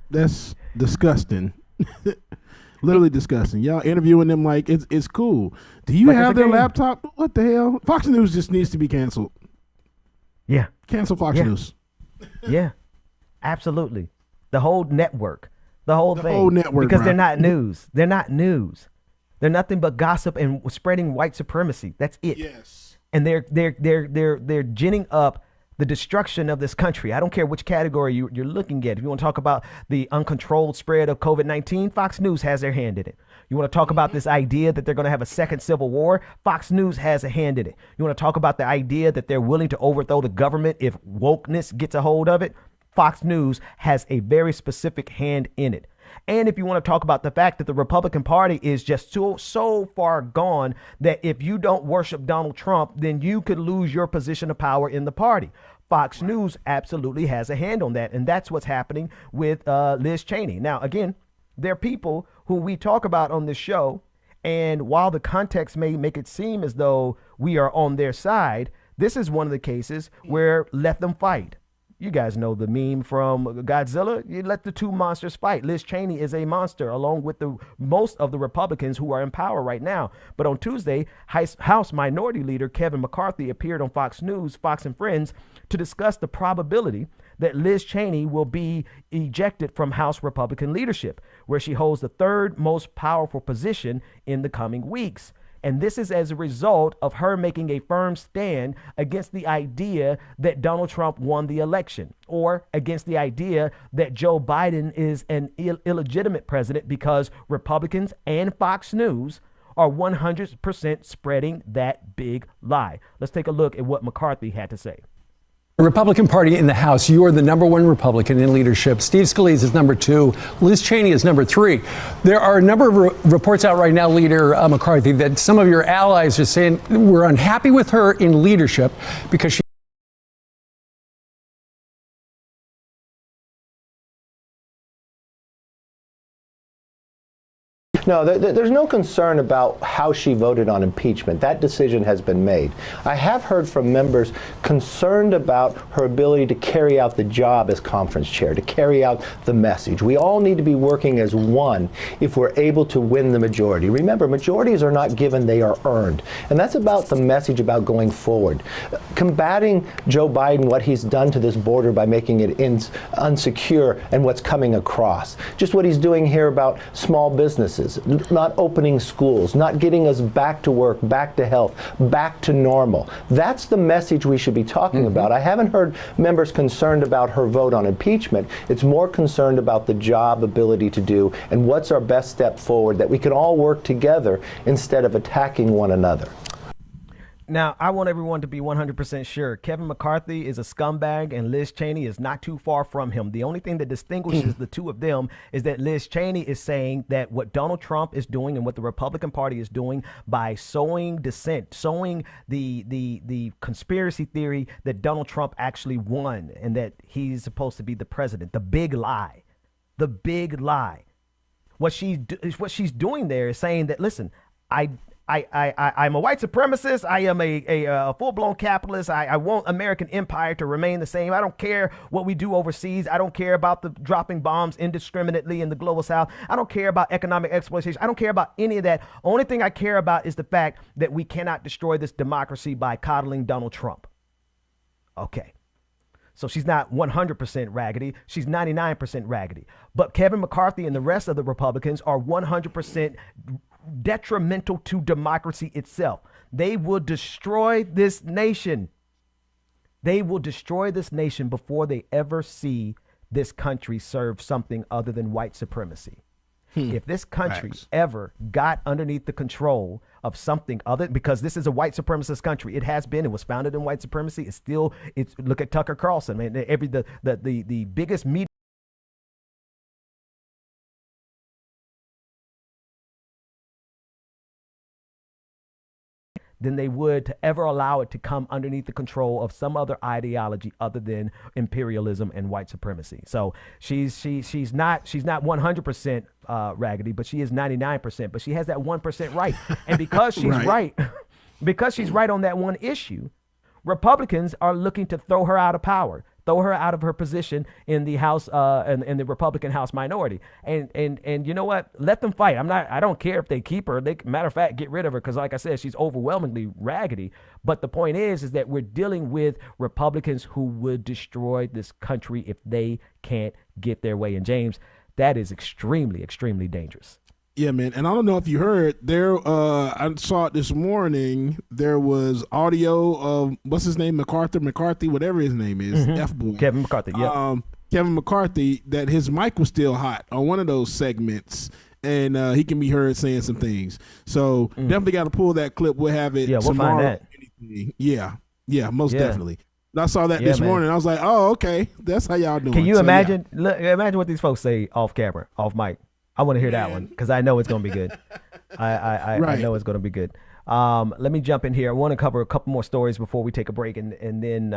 That's disgusting. Literally disgusting. Y'all interviewing them like it's cool. Do you have their laptop? What the hell? Fox News just needs to be canceled. Yeah. Cancel Fox News. Yeah. Absolutely. The whole network. The whole thing. Whole network. Because they're not news. They're not news. They're nothing but gossip and spreading white supremacy. That's it. Yes. And they're ginning up the destruction of this country. I don't care which category you're looking at. If you want to talk about the uncontrolled spread of COVID-19, Fox News has their hand in it. You want to talk about this idea that they're going to have a second civil war? Fox News has a hand in it. You want to talk about the idea that they're willing to overthrow the government if wokeness gets a hold of it? Fox News has a very specific hand in it. And if you want to talk about the fact that the Republican Party is just so far gone that if you don't worship Donald Trump, then you could lose your position of power in the party. Fox News absolutely has a hand on that. And that's what's happening with Liz Cheney. Now, again, there are people who we talk about on this show. And while the context may make it seem as though we are on their side, this is one of the cases where let them fight. You guys know the meme from Godzilla. You let the two monsters fight. Liz Cheney is a monster, along with most of the Republicans who are in power right now. But on Tuesday, House Minority Leader Kevin McCarthy appeared on Fox News, Fox and Friends, to discuss the probability that Liz Cheney will be ejected from House Republican leadership, where she holds the third most powerful position in the coming weeks. And this is as a result of her making a firm stand against the idea that Donald Trump won the election, or against the idea that Joe Biden is an illegitimate president, because Republicans and Fox News are 100% spreading that big lie. Let's take a look at what McCarthy had to say. The Republican Party in the House, you are the number one Republican in leadership. Steve Scalise is number 2. Liz Cheney is number 3. There are a number of reports out right now, Leader McCarthy, that some of your allies are saying we're unhappy with her in leadership because she No, there's no concern about how she voted on impeachment. That decision has been made. I have heard from members concerned about her ability to carry out the job as conference chair, to carry out the message. We all need to be working as one if we're able to win the majority. Remember, majorities are not given, they are earned. And that's about the message about going forward. Combating Joe Biden, what he's done to this border by making it unsecure, and what's coming across. Just what he's doing here about small businesses, not opening schools, not getting us back to work, back to health, back to normal. That's the message we should be talking about. I haven't heard members concerned about her vote on impeachment. It's more concerned about the job ability to do and what's our best step forward that we can all work together instead of attacking one another. Now, I want everyone to be 100% sure. Kevin McCarthy is a scumbag, and Liz Cheney is not too far from him. The only thing that distinguishes the two of them is that Liz Cheney is saying that what Donald Trump is doing and what the Republican Party is doing by sowing dissent, sowing the conspiracy theory that Donald Trump actually won and that he's supposed to be the president. The big lie. The big lie. What she's doing there is saying that, listen, I'm a white supremacist. I am a full-blown capitalist. I want American empire to remain the same. I don't care what we do overseas. I don't care about the dropping bombs indiscriminately in the global south. I don't care about economic exploitation. I don't care about any of that. Only thing I care about is the fact that we cannot destroy this democracy by coddling Donald Trump. Okay. So she's not 100% raggedy. She's 99% raggedy. But Kevin McCarthy and the rest of the Republicans are 100% detrimental to democracy itself. They will destroy this nation. They will destroy this nation before they ever see this country served something other than white supremacy. If this country Facts. ever got underneath the control of something other, because this is a white supremacist country, it has been. It was founded in white supremacy. It's still. It's look at Tucker Carlson, man. The biggest media. Than they would to ever allow it to come underneath the control of some other ideology other than imperialism and white supremacy. So she's not 100% raggedy, but she is 99%. But she has that 1% right, and because she's right, because she's right on that one issue, Republicans are looking to throw her out of power, throw her out of her position in the House, in the Republican House minority. And you know what? Let them fight. I don't care if they keep her. Matter of fact, get rid of her, because like I said, she's overwhelmingly raggedy. But the point is that we're dealing with Republicans who would destroy this country if they can't get their way. And James, that is extremely, extremely dangerous. Yeah, man. And I don't know if you heard there, I saw it this morning. There was audio of, what's his name? McCarthy, whatever his name is. F-boy. Kevin McCarthy, yeah. Kevin McCarthy, that his mic was still hot on one of those segments. And he can be heard saying some things. So definitely got to pull that clip. We'll have it we'll tomorrow. find that. Yeah, most definitely. I saw that this morning. I was like, oh, okay. That's how y'all doing. Can you imagine? Look, imagine what these folks say off camera, off mic. I want to hear that one because I know it's going to be good. I know it's going to be good. Let me jump in here. I want to cover a couple more stories before we take a break, and then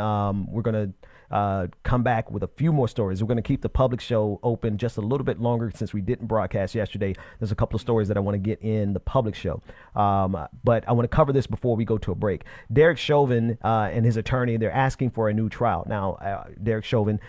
we're going to come back with a few more stories. We're going to keep the public show open just a little bit longer since we didn't broadcast yesterday. There's a couple of stories that I want to get in the public show. But I want to cover this before we go to a break. Derek Chauvin and his attorney, they're asking for a new trial. Now, Derek Chauvin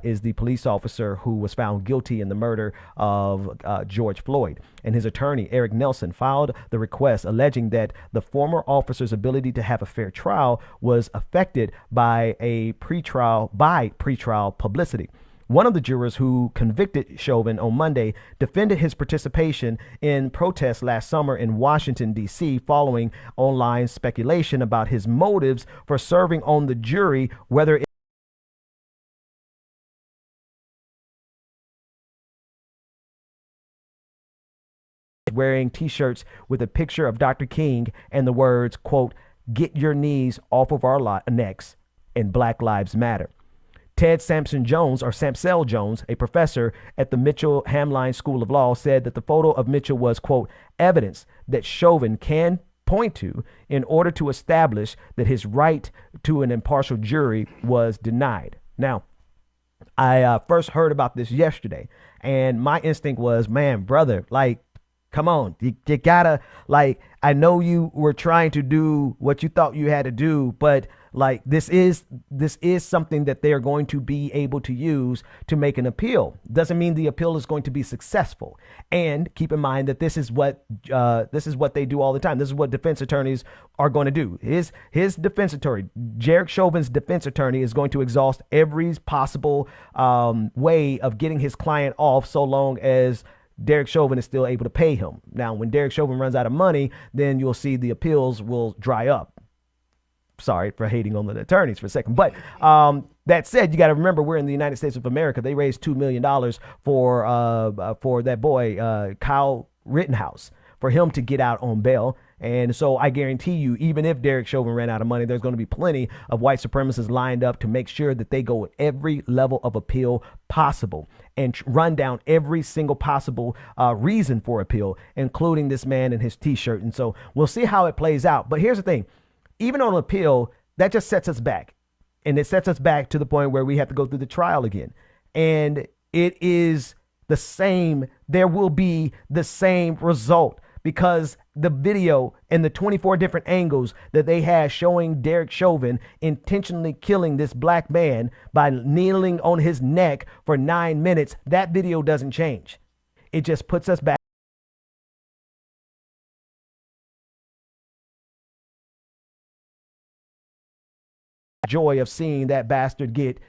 is the police officer who was found guilty in the murder of George Floyd. And his attorney, Eric Nelson, filed the request alleging that the former officer's ability to have a fair trial was affected by pretrial publicity. One of the jurors who convicted Chauvin on Monday defended his participation in protests last summer in Washington, D.C., following online speculation about his motives for serving on the jury, whether wearing T-shirts with a picture of Dr. King and the words, quote, "Get your knees off of our necks," and Black Lives Matter. Ted Sampson Jones, or Samsel Jones, a professor at the Mitchell Hamline School of Law, said that the photo of Mitchell was, quote, evidence that Chauvin can point to in order to establish that his right to an impartial jury was denied. Now, I first heard about this yesterday, and my instinct was, man, brother, like, come on, you gotta, like, I know you were trying to do what you thought you had to do, but like this is something that they are going to be able to use to make an appeal. Doesn't mean the appeal is going to be successful. And keep in mind that this is what they do all the time. This is what defense attorneys are going to do. His defense attorney, Derek Chauvin's defense attorney, is going to exhaust every possible way of getting his client off, so long as Derek Chauvin is still able to pay him. Now, when Derek Chauvin runs out of money, then you'll see the appeals will dry up. Sorry for hating on the attorneys for a second. But that said, you got to remember, we're in the United States of America. They raised $2 million for that boy, Kyle Rittenhouse, for him to get out on bail. And so I guarantee you, even if Derek Chauvin ran out of money, there's going to be plenty of white supremacists lined up to make sure that they go at every level of appeal possible and run down every single possible reason for appeal, including this man and his T-shirt. And so we'll see how it plays out. But here's the thing. Even on appeal, that just sets us back. And it sets us back to the point where we have to go through the trial again. And it is the same. There will be the same result, because the video and the 24 different angles that they had showing Derek Chauvin intentionally killing this black man by kneeling on his neck for 9 minutes, that video doesn't change. It just puts us back. Joy of seeing that bastard get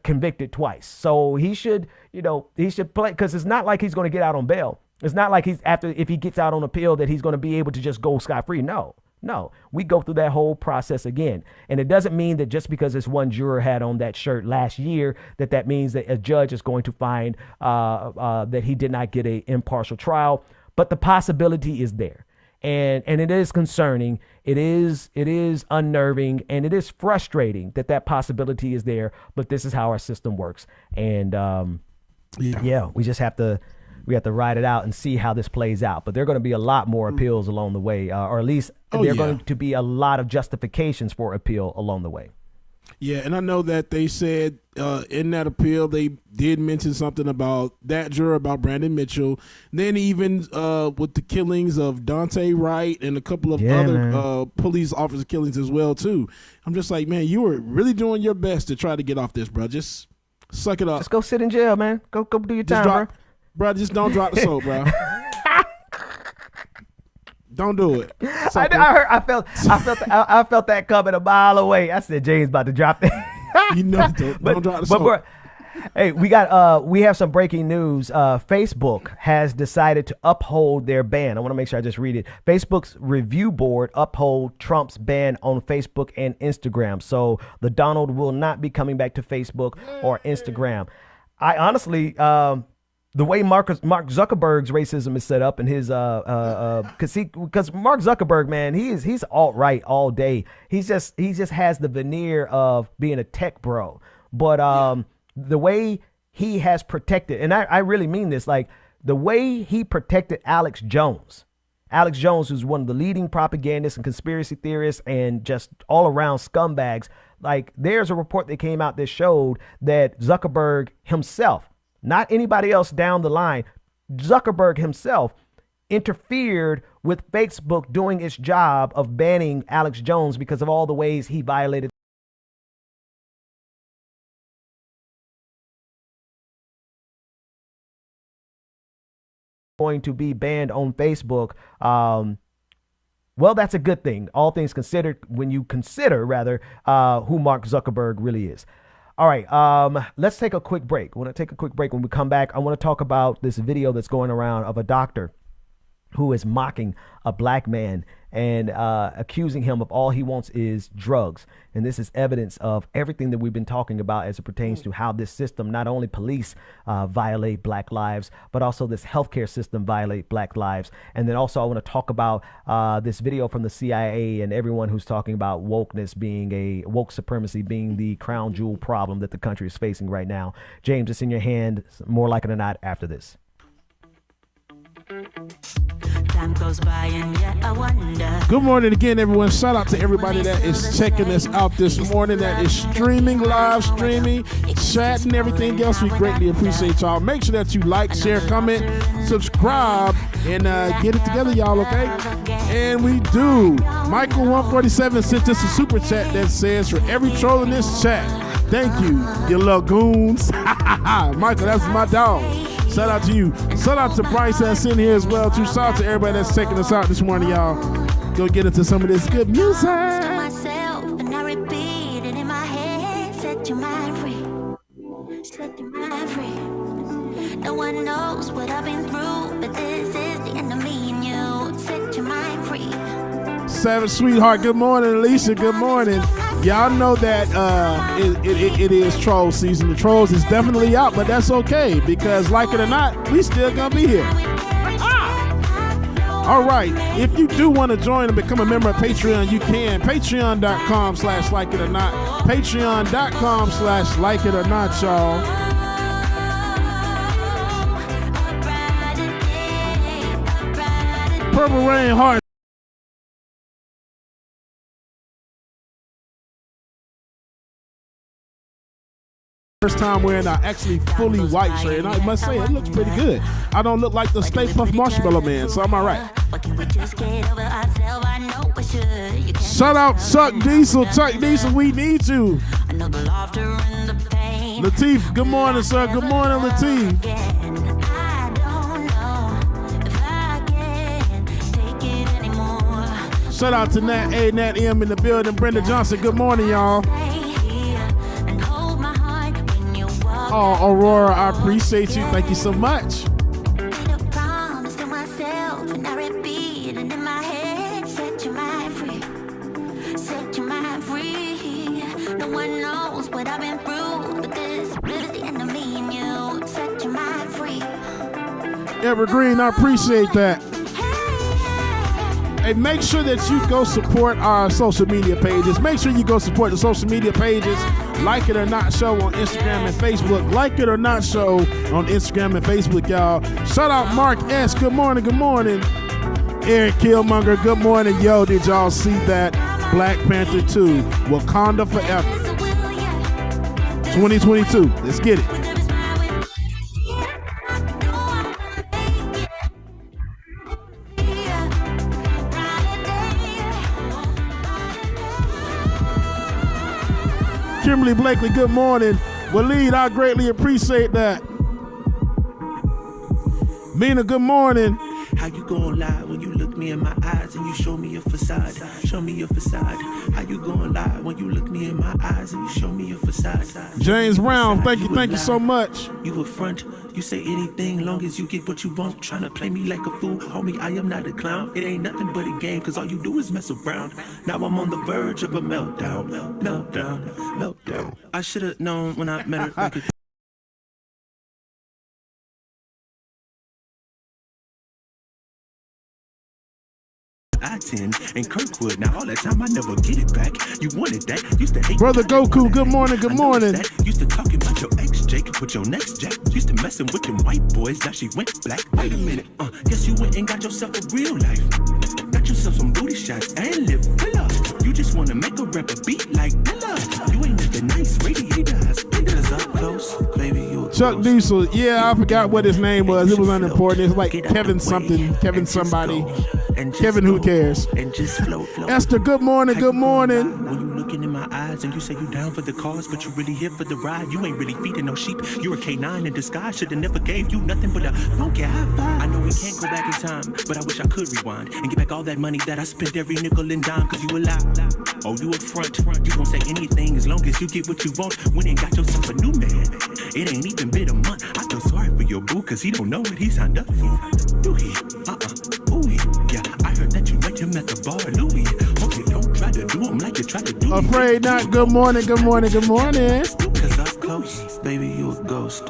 convicted twice. So he should play, because it's not like he's going to get out on bail. It's not like if he gets out on appeal that he's going to be able to just go scot-free. No, No, we go through that whole process again. And it doesn't mean that just because this one juror had on that shirt last year, that means that a judge is going to find that he did not get an impartial trial. But the possibility is there. And it is concerning. It is unnerving, and it is frustrating that possibility is there. But this is how our system works. And we just have to ride it out and see how this plays out. But there are going to be a lot more appeals along the way, or at least there are going to be a lot of justifications for appeal along the way. Yeah, and I know that they said in that appeal they did mention something about that juror, about Brandon Mitchell. Then even with the killings of Dante Wright and a couple of other police officer killings as well too. I'm just like, man, you were really doing your best to try to get off this, bro. Just suck it up. Just go sit in jail, man. Go do your time, bro. Bro, just don't drop the soap, bro. Don't do it. I felt that coming a mile away. I said James about to drop that. Don't drop the soap. Bro, hey, we have some breaking news. Facebook has decided to uphold their ban. I want to make sure I just read it. Facebook's review board uphold Trump's ban on Facebook and Instagram. So the Donald will not be coming back to Facebook or Instagram. I honestly, the way Mark Zuckerberg's racism is set up, and his because Mark Zuckerberg, man, he's alt-right all day. He just has the veneer of being a tech bro. But the way he has protected, and I really mean this, like the way he protected Alex Jones, who's one of the leading propagandists and conspiracy theorists and just all around scumbags. Like, there's a report that came out that showed that Zuckerberg himself, not anybody else down the line, Zuckerberg himself interfered with Facebook doing its job of banning Alex Jones because of all the ways he violated going to be banned on Facebook. Well, that's a good thing, all things considered, when you consider who Mark Zuckerberg really is. All right, let's take a quick break. I want to take a quick break. When we come back, I want to talk about this video that's going around of a doctor who is mocking a black man and accusing him of all he wants is drugs. And this is evidence of everything that we've been talking about as it pertains to how this system, not only police violate black lives, but also this healthcare system violate black lives. And then also I want to talk about this video from the CIA and everyone who's talking about wokeness being woke supremacy being the crown jewel problem that the country is facing right now. James, it's in your hand, more likely than not, after this. Time goes by and yet I wonder. Good morning again, everyone. Shout out to everybody that is checking us out this morning, that is streaming, live streaming, chatting, everything else. We greatly appreciate y'all. Make sure that you like, share, comment, subscribe, and get it together, y'all, okay? And we do. Michael147 sent us a super chat that says, for every troll in this chat, thank you, you little goons. Michael, that's my dog. Shout out to you. Shout out to Bryce that's in here as well, too. Shout out to everybody that's checking us out this morning, y'all. Go get into some of this good music. Myself, and I repeat it in my head. Set your mind free. Set your mind free. No one knows what I've been through, but this is the end of me and you. Set your mind free. Savage Sweetheart, good morning. Alicia, good morning. Y'all know that it is troll season. The trolls is definitely out, but that's okay because, like it or not, we still gonna be here. All right, if you do want to join and become a member of Patreon, you can. Patreon.com/likeItOrNot. Patreon.com/likeItOrNot, y'all. Purple Rain Heart. First time wearing an actually fully white shirt, and I must say it looks pretty good. I don't look like the Stay Puft Marshmallow Man, so I'm all right. Shout out Chuck Diesel. Chuck Diesel, we need you. Lateef, good morning, sir. Good morning, Lateef. Shout out to Nat A, Nat M in the building. Brenda Johnson, good morning, y'all. Oh, Aurora, I appreciate you. Thank you so much. Evergreen, I appreciate that. Hey, make sure that you go support our social media pages. Make sure you go support the social media pages. Like It or Not Show on Instagram and Facebook. Like It or Not Show on Instagram and Facebook, y'all. Shout out Mark S. Good morning, good morning. Eric Killmonger, good morning. Yo, did y'all see that? Black Panther 2, Wakanda Forever. 2022. Let's get it. Kimberly Blakely, good morning. Waleed, I greatly appreciate that. Mina, good morning. How you gonna lie when you look me in my eyes and you show me your facade? Show me your facade. How you gonna lie when you look me in my eyes and you show me your facade? James Brown, thank you so much. You a front, you say anything long as you get what you want. Tryna play me like a fool, homie, I am not a clown. It ain't nothing but a game, cause all you do is mess around. Now I'm on the verge of a meltdown. I should've known when I met her like a I-10 and Kirkwood. Now all that time I never get it back. You wanted that, used to hate Brother Goku, good morning, good morning. Used to talking about your ex Jake with your next Jack. Used to messing with them white boys, now she went black. Wait a minute, guess you went and got yourself a real life. Got yourself some booty shots and lip filler. You just wanna make a rapper beat like Dilla. You ain't the nice radiators. Cause up close, baby, you Chuck Diesel, yeah, I forgot what his name was. It was unimportant. It's like Kevin something, Kevin somebody. Kevin, who cares? And just float. Esther, good morning, good morning. When you looking in my eyes and you say you down for the cause, but you really here for the ride. You ain't really feeding no sheep. You're a K9 in disguise. Should've never gave you nothing but a funky high five. I know we can't go back in time, but I wish I could rewind and get back all that money that I spent every nickel and dime. Cause you a lie. Oh, you a front. You gon' say anything as long as you get what you want. When you got yourself a new man, it ain't even been a month. I feel sorry for your boo, cause he don't know what he signed up for. Do he? Ooh, yeah, I heard that you met him at the bar, Louis. Hope you don't try to do him like you try to do me. Afraid not. Good morning, good morning, good morning. Cause up close, baby, you a ghost.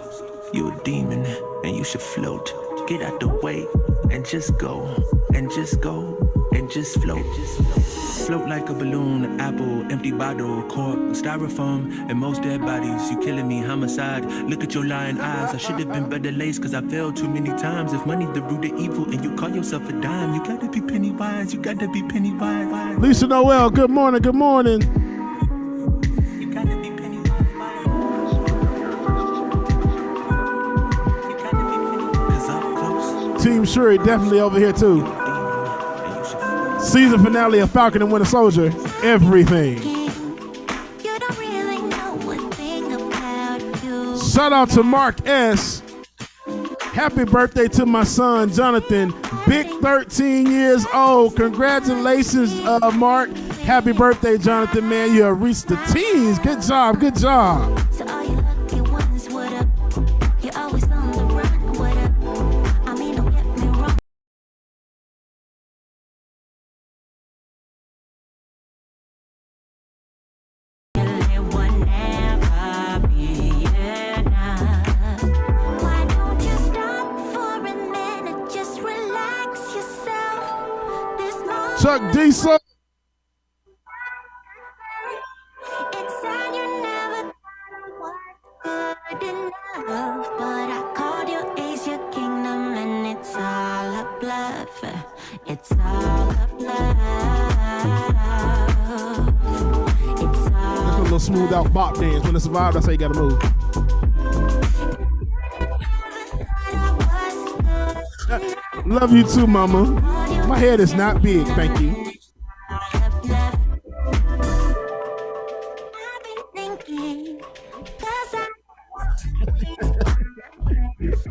You a demon, and you should float. Get out the way, and just go. And just go, and just float. Float like a balloon, apple, empty bottle, cork, styrofoam, and most dead bodies. You killing me, homicide. Look at your lying eyes. I should have been better laced, cause I failed too many times. If money's the root of evil, and you call yourself a dime, you gotta be penny wise. You gotta be penny wise. Lisa Noel, good morning, good morning. You gotta be penny wise. Cause up close. Team Shuri definitely over here too. Season finale of Falcon and Winter Soldier. Everything. Shout out to Mark S. Happy birthday to my son, Jonathan. Big 13 years old. Congratulations, Mark. Happy birthday, Jonathan, man. You have reached the teens. Good job, good job. Chuck Diesel. It's all a bluff. That's a little smooth out bop dance. When it's survived, that's how you gotta move. Love you too, mama. My head is not big, thank you.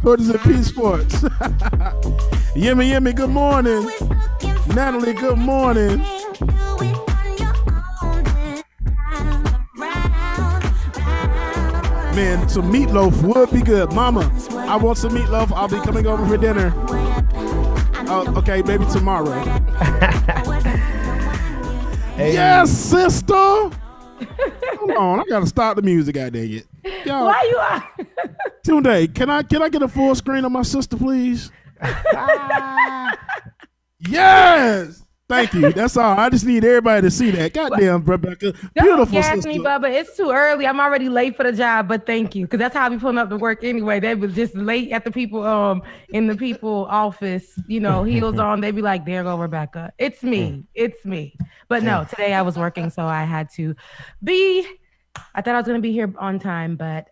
Tortoise and P Sports. Yimmy, good morning. Natalie, good morning. Man, some meatloaf would be good. Mama, I want some meatloaf. I'll be coming over for dinner. Okay, maybe tomorrow. Hey. Yes, sister. Hold on, I gotta stop the music. God dang it. Y'all, Why you are? Tunde, can I get a full screen of my sister, please? Yes. Thank you. That's all. I just need everybody to see that. Goddamn, Rebecca. Beautiful Don't gas sister. me, Bubba. It's too early. I'm already late for the job, but thank you. Because that's how I be pulling up to work anyway. They was just late at the people in the people office, heels on. They be like, there go Rebecca. It's me. It's me. But no, today I was working, so I had to I thought I was gonna be here on time, but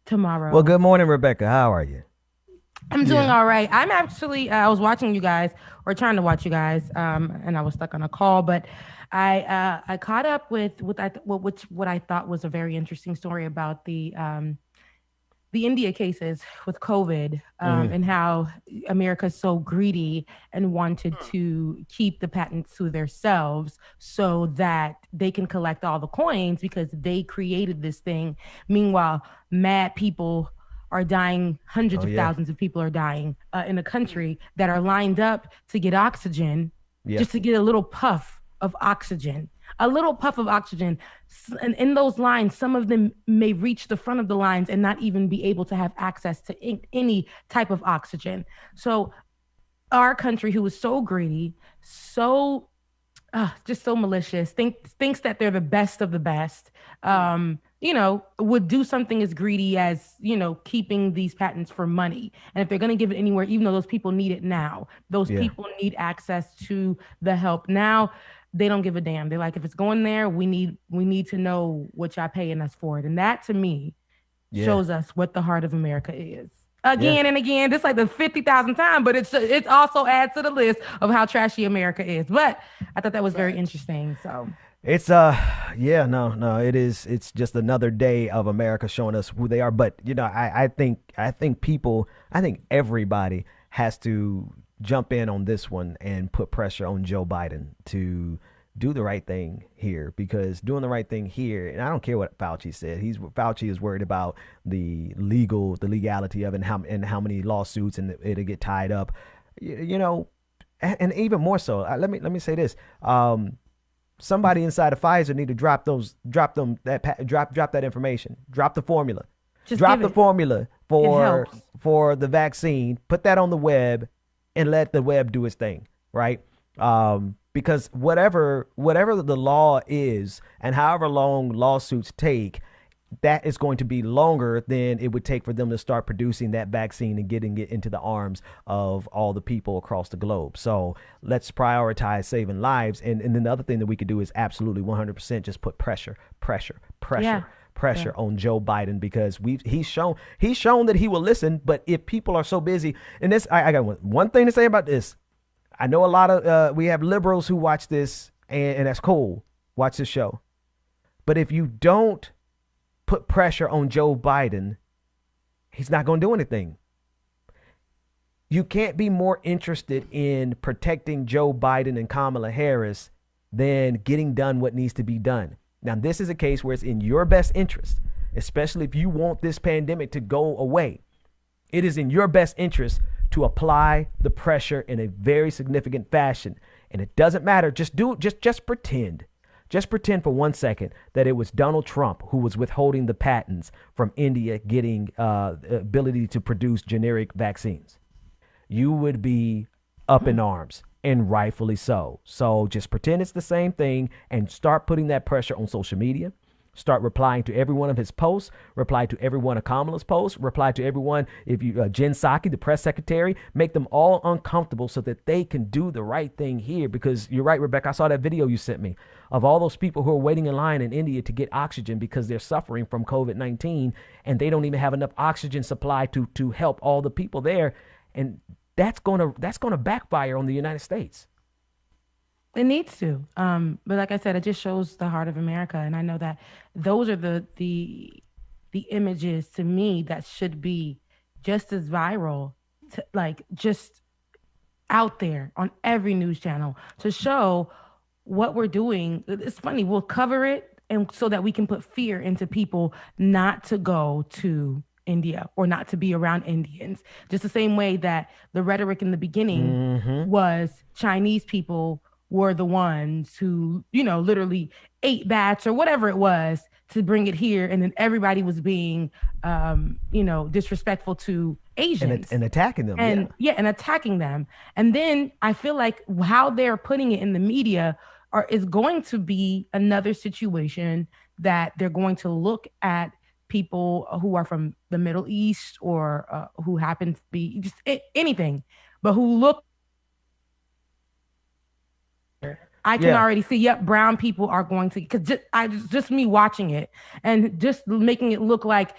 tomorrow. Well, good morning, Rebecca. How are you? I'm doing all right. I'm actually, I was watching you guys, or trying to watch you guys, and I was stuck on a call, but I caught up with what I thought was a very interesting story about the India cases with COVID, and how America's so greedy and wanted to keep the patents to themselves so that they can collect all the coins because they created this thing. Meanwhile, mad people are dying. Hundreds of thousands of people are dying in a country that are lined up to get oxygen, just to get a little puff of oxygen. And in those lines, some of them may reach the front of the lines and not even be able to have access to any type of oxygen. So our country, who is so greedy, so just so malicious, thinks that they're the best of the best, would do something as greedy as, keeping these patents for money. And if they're going to give it anywhere, even though those people need it now, those people need access to the help now. They don't give a damn. They're like, if it's going there, we need to know what y'all paying us for it. And that, to me, shows us what the heart of America is. Again and again, this like the 50,000th time, but it also adds to the list of how trashy America is. But I thought that was very interesting. So it's it is. It's just another day of America showing us who they are. But I think everybody has to jump in on this one and put pressure on Joe Biden to do the right thing here, because doing the right thing here, and I don't care what Fauci said. Fauci is worried about the legality of it and how many lawsuits and it'll get tied up, and even more so. Let me say this. Somebody inside of Pfizer need to drop that information, drop the formula, drop the formula for the vaccine, put that on the web and let the web do its thing. Right. Because whatever the law is and however long lawsuits take, that is going to be longer than it would take for them to start producing that vaccine and getting it into the arms of all the people across the globe. So let's prioritize saving lives. And then the other thing that we could do is absolutely 100% just put pressure on Joe Biden, because he's shown that he will listen. But if people are so busy, and this, I got one thing to say about this. I know a lot of we have liberals who watch this, and that's cool. Watch this show. But if you don't put pressure on Joe Biden, he's not going to do anything. You can't be more interested in protecting Joe Biden and Kamala Harris than getting done what needs to be done. Now, this is a case where it's in your best interest, especially if you want this pandemic to go away. It is in your best interest to apply the pressure in a very significant fashion. And it doesn't matter. Just pretend. Just pretend for 1 second that it was Donald Trump who was withholding the patents from India getting ability to produce generic vaccines. You would be up in arms, and rightfully so. So just pretend it's the same thing and start putting that pressure on social media. Start replying to every one of his posts, reply to every one of Kamala's posts, reply to everyone, if you, Jen Psaki, the press secretary, make them all uncomfortable so that they can do the right thing here. Because you're right, Rebecca, I saw that video you sent me of all those people who are waiting in line in India to get oxygen because they're suffering from COVID-19 and they don't even have enough oxygen supply to help all the people there. And that's gonna backfire on the United States. It needs to. But like I said, it just shows the heart of America. And I know that those are the images to me that should be just as viral, just out there on every news channel to show what we're doing. It's funny, we'll cover it and so that we can put fear into people not to go to India or not to be around Indians. Just the same way that the rhetoric in the beginning was Chinese people were the ones who, literally ate bats or whatever it was to bring it here, and then everybody was being, disrespectful to Asians and attacking them. and and attacking them. And then I feel like how they're putting it in the media is going to be another situation that they're going to look at people who are from the Middle East or who happen to be just anything, but who look. I can already see, yep, brown people are going to, because just me watching it and just making it look like,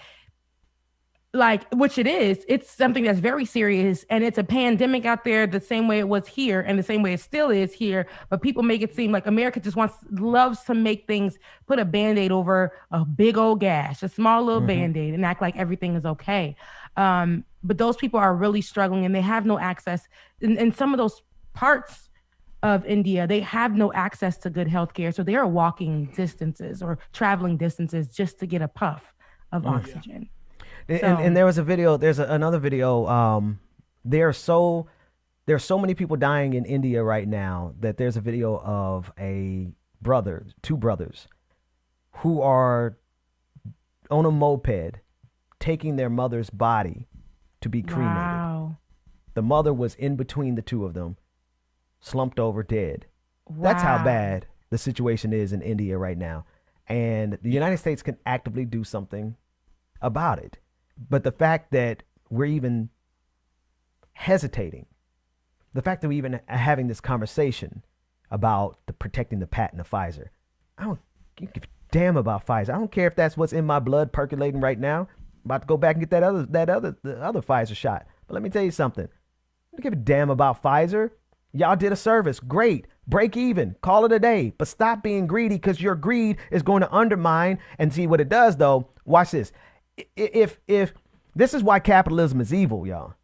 which it is, it's something that's very serious, and it's a pandemic out there the same way it was here and the same way it still is here, but people make it seem like America just loves to make things, put a Band-Aid over a big old gash, a small little Band-Aid, and act like everything is okay. But those people are really struggling, and they have no access in some of those parts of India. They have no access to good healthcare, so they are walking distances or traveling distances just to get a puff of oxygen. And there was a video. There's another video. There are so many people dying in India right now that there's a video of two brothers, who are on a moped taking their mother's body to be cremated. Wow. The mother was in between the two of them, slumped over dead. That's how bad the situation is in India right now. And the United States can actively do something about it. But the fact that we're even hesitating, the fact that we even are having this conversation about protecting the patent of Pfizer, I don't give a damn about Pfizer. I don't care if that's what's in my blood percolating right now. I'm about to go back and get the other Pfizer shot. But let me tell you something. I don't give a damn about Pfizer. Y'all did a service. Great. Break even. Call it a day. But stop being greedy, because your greed is going to undermine. And see what it does, though. Watch this. If this is why capitalism is evil, y'all,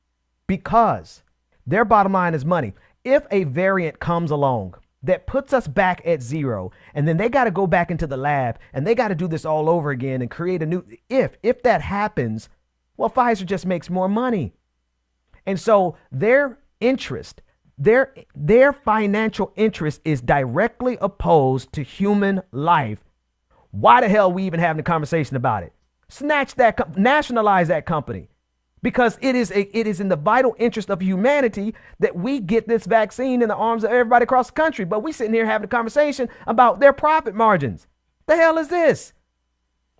because their bottom line is money. If a variant comes along that puts us back at zero, and then they got to go back into the lab and they got to do this all over again and create a new, if that happens, well, Pfizer just makes more money. And so their interest, their financial interest is directly opposed to human life. Why the hell are we even having a conversation about it? Nationalize that company, because it is in the vital interest of humanity that we get this vaccine in the arms of everybody across the country. But we sitting here having a conversation about their profit margins. The hell is this?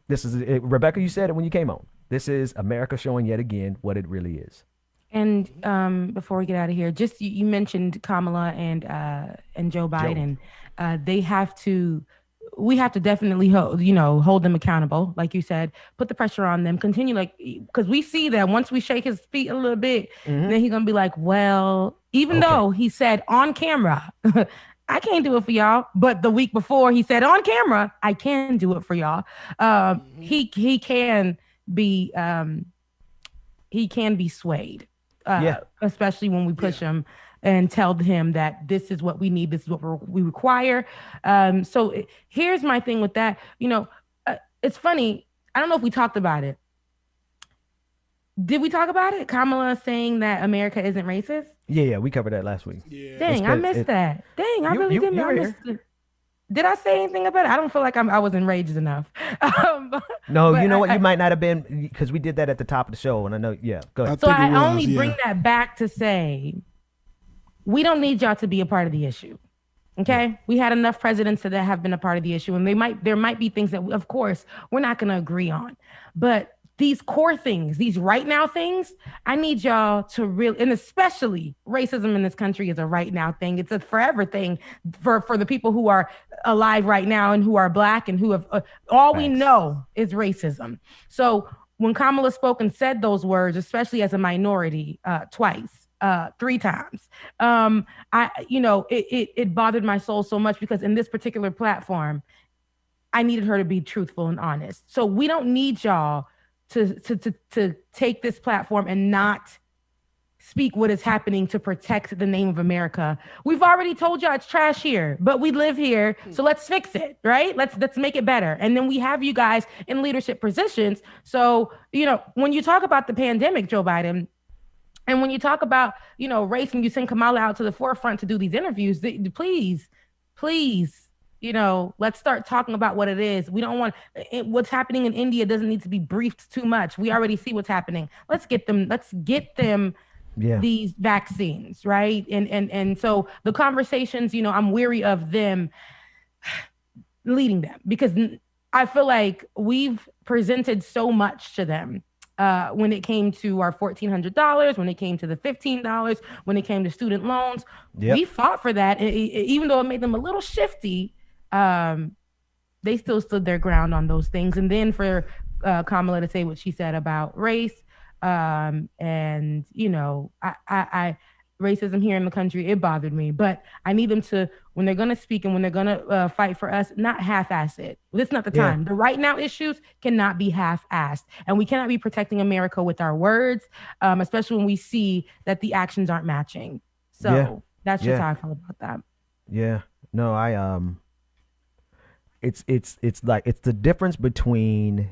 This is Rebecca. You said it when you came on. This is America showing yet again what it really is. And before we get out of here, just you mentioned Kamala and Joe Biden. We have to definitely hold them accountable, like you said, put the pressure on them, continue, because we see that once we shake his feet a little bit, then he's gonna be like, well, even though he said on camera, I can't do it for y'all, but the week before he said on camera, I can do it for y'all. He can be swayed, especially when we push him and tell him that this is what we need, this is what we require. So here's my thing with that. It's funny. I don't know if we talked about it. Did we talk about it? Kamala saying that America isn't racist? Yeah, we covered that last week. Yeah. Dang, I missed that. Dang, I really didn't. I missed it. Did I say anything about it? I don't feel like I was enraged enough. No, you know what? You might not have been, because we did that at the top of the show, and I know, go ahead. So I only bring that back to say, we don't need y'all to be a part of the issue. Okay. Yeah. We had enough presidents that have been a part of the issue, and there might be things that of course we're not going to agree on, but these core things, these right now things, I need y'all to really, and especially racism in this country is a right now thing. It's a forever thing for the people who are alive right now and who are Black and who have all we know is racism. So when Kamala spoke and said those words, especially as a minority, twice, 3 times. It bothered my soul so much, because in this particular platform, I needed her to be truthful and honest. So we don't need y'all to take this platform and not speak what is happening to protect the name of America. We've already told y'all it's trash here, but we live here, so let's fix it, right? Let's make it better. And then we have you guys in leadership positions. So, when you talk about the pandemic, Joe Biden, and when you talk about, race, and you send Kamala out to the forefront to do these interviews, please, let's start talking about what it is. We don't want what's happening in India doesn't need to be briefed too much. We already see what's happening. Let's get them these vaccines, right? And so the conversations, I'm weary of them leading them, because I feel like we've presented so much to them when it came to our $1,400, when it came to the $15, when it came to student loans. We fought for that. Even though it made them a little shifty, they still stood their ground on those things. And then for Kamala to say what she said about race, and I racism here in the country, it bothered me. But I need them to, when they're going to speak and when they're going to fight for us, not half-ass it. This is not the time. The right now issues cannot be half-assed. And we cannot be protecting America with our words, especially when we see that the actions aren't matching. So that's just how I feel about that. Yeah. No, it's the difference between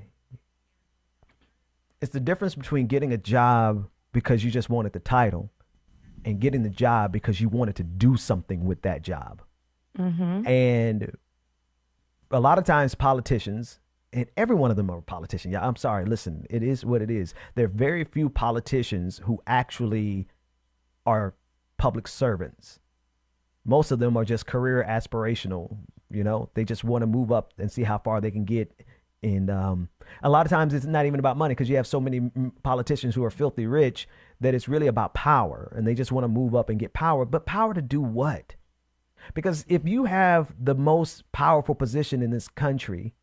getting a job because you just wanted the title and getting the job because you wanted to do something with that job. Mm-hmm. And a lot of times politicians, and every one of them are politicians. Yeah, I'm sorry. Listen, it is what it is. There are very few politicians who actually are public servants. Most of them are just career aspirational. They just want to move up and see how far they can get. And a lot of times it's not even about money, because you have so many politicians who are filthy rich that it's really about power, and they just want to move up and get power. But power to do what? Because if you have the most powerful position in this country,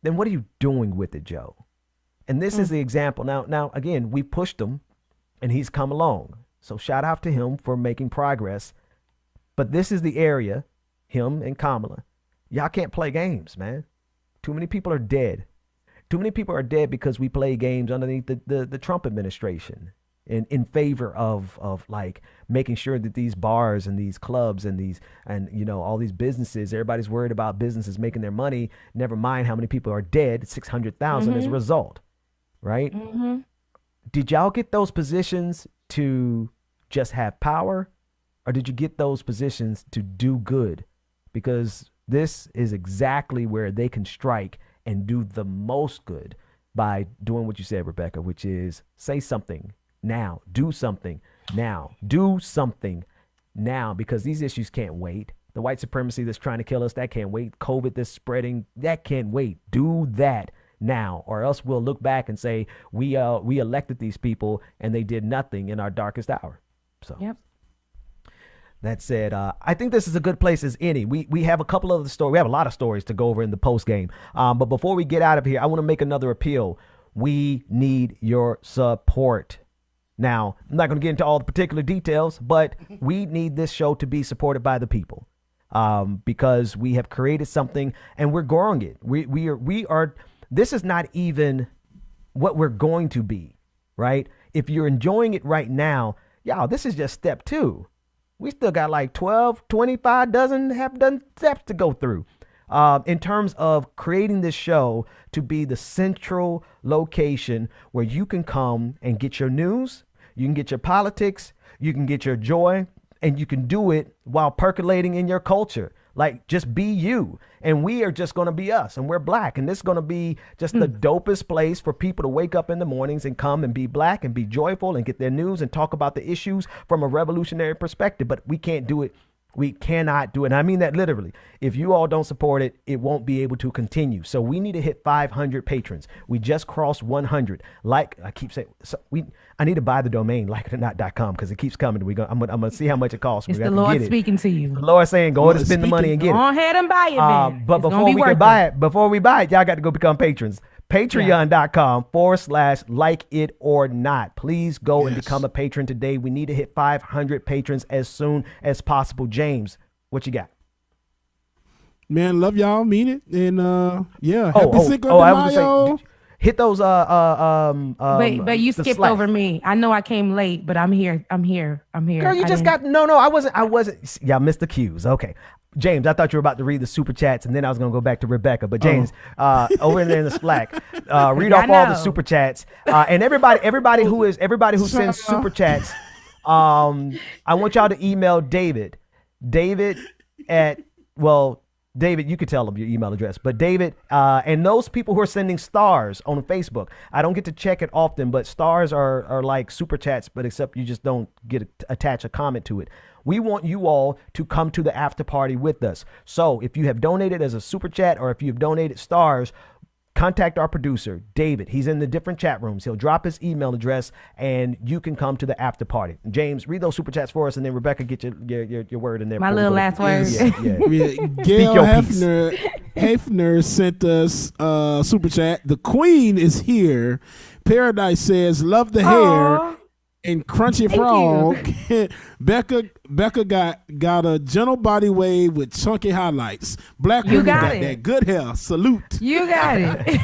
then what are you doing with it, Joe? And this is the example. Now, again, we pushed him and he's come along. So shout out to him for making progress. But this is the area, him and Kamala, y'all can't play games, man. Too many people are dead. Too many people are dead because we play games underneath the Trump administration in favor of like making sure that these bars and these clubs and all these businesses, everybody's worried about businesses making their money. Never mind how many people are dead, 600,000 as a result, right? Mm-hmm. Did y'all get those positions to just have power, or did you get those positions to do good? Because this is exactly where they can strike and do the most good by doing what you said, Rebecca, which is say something now, do something now, because these issues can't wait. The white supremacy that's trying to kill us, that can't wait. COVID that's spreading, that can't wait. Do that now, or else we'll look back and say we elected these people and they did nothing in our darkest hour. So that said, I think this is a good place as any. We have a couple of the stories. We have a lot of stories to go over in the post game. But before we get out of here, I want to make another appeal. We need your support. Now, I'm not going to get into all the particular details, but we need this show to be supported by the people, because we have created something and we're growing it. We are. This is not even what we're going to be, right? If you're enjoying it right now, y'all, this is just step 2. We still got like 12, 25 half dozen steps to go through in terms of creating this show to be the central location where you can come and get your news, you can get your politics, you can get your joy, and you can do it while percolating in your culture. Like, just be you. And we are just going to be us, and we're black. And this is going to be just the dopest place for people to wake up in the mornings and come and be black and be joyful and get their news and talk about the issues from a revolutionary perspective. But we can't do it. We cannot do it. And I mean that literally. If you all don't support it, it won't be able to continue. So we need to hit 500 patrons. We just crossed 100. Like I keep saying, I need to buy the domain likeitnornot.com, because it keeps coming. I'm gonna see how much it costs. It's the Lord speaking to you. The Lord saying, go ahead and spend the money and get it. Go ahead and buy it, man. But before we buy it, y'all got to go become patrons. Patreon.com/like it or not. Please go and become a patron today. We need to hit 500 patrons as soon as possible. James, what you got? Man, love y'all, mean it, and happy Cinco de Mayo. Hit those but you skipped over me. I know I came late, but I'm here. Girl, you just got I wasn't. Y'all missed the cues. Okay. James, I thought you were about to read the super chats, and then I was going to go back to Rebecca. But James, over there in the Slack, read off all the super chats, and everybody who sends super chats. I want y'all to email David David, you could tell them your email address. But David, and those people who are sending stars on Facebook, I don't get to check it often, but stars are like super chats, but except you just don't get attach a comment to it. We want you all to come to the after party with us. So if you have donated as a super chat or if you've donated stars, contact our producer, David. He's in the different chat rooms. He'll drop his email address and you can come to the after party. James, read those super chats for us, and then Rebecca, get your word in there. My little last word. Gail Hefner sent us super chat. The Queen is here. Paradise says, love the hair. And Crunchy Frog, Becca got a gentle body wave with chunky highlights. Black women got that good hair. Salute. You got it.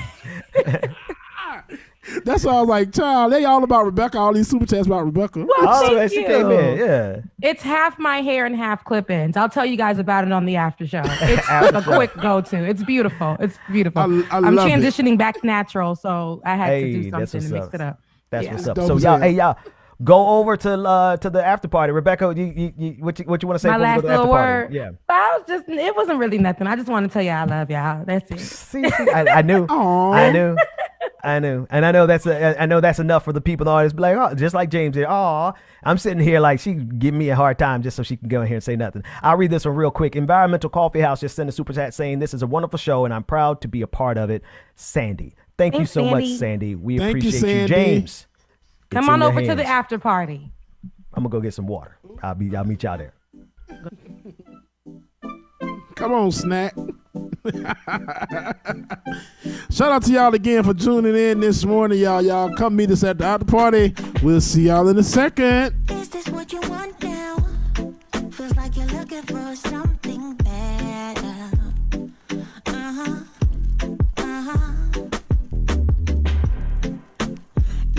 That's why I was like, child, they all about Rebecca. All these super chats about Rebecca. Well, thank she you. came in, yeah. It's half my hair and half clip-ins. I'll tell you guys about it on the after show. It's a quick go-to. It's beautiful. It's beautiful. I'm love transitioning back natural, so I had to do something to mix it up. That's what's up. So y'all, go over to the after party. Rebecca, what you want to say? My last little word. Yeah. It wasn't really nothing. I just want to tell you I love y'all. That's it. See, I knew. I knew. And I know that's enough for the people in the audience. Be like, oh, just like James did. Oh, I'm sitting here like she giving me a hard time just so she can go in here and say nothing. I'll read this one real quick. Environmental Coffee House just sent a super chat saying this is a wonderful show and I'm proud to be a part of it. Sandy. Thanks you so much, Sandy. We appreciate you, James. Come on over to the after party. I'm gonna go get some water. I'll meet y'all there. Come on, Snack. Shout out to y'all again for tuning in this morning, y'all. Y'all come meet us at the after party. We'll see y'all in a second.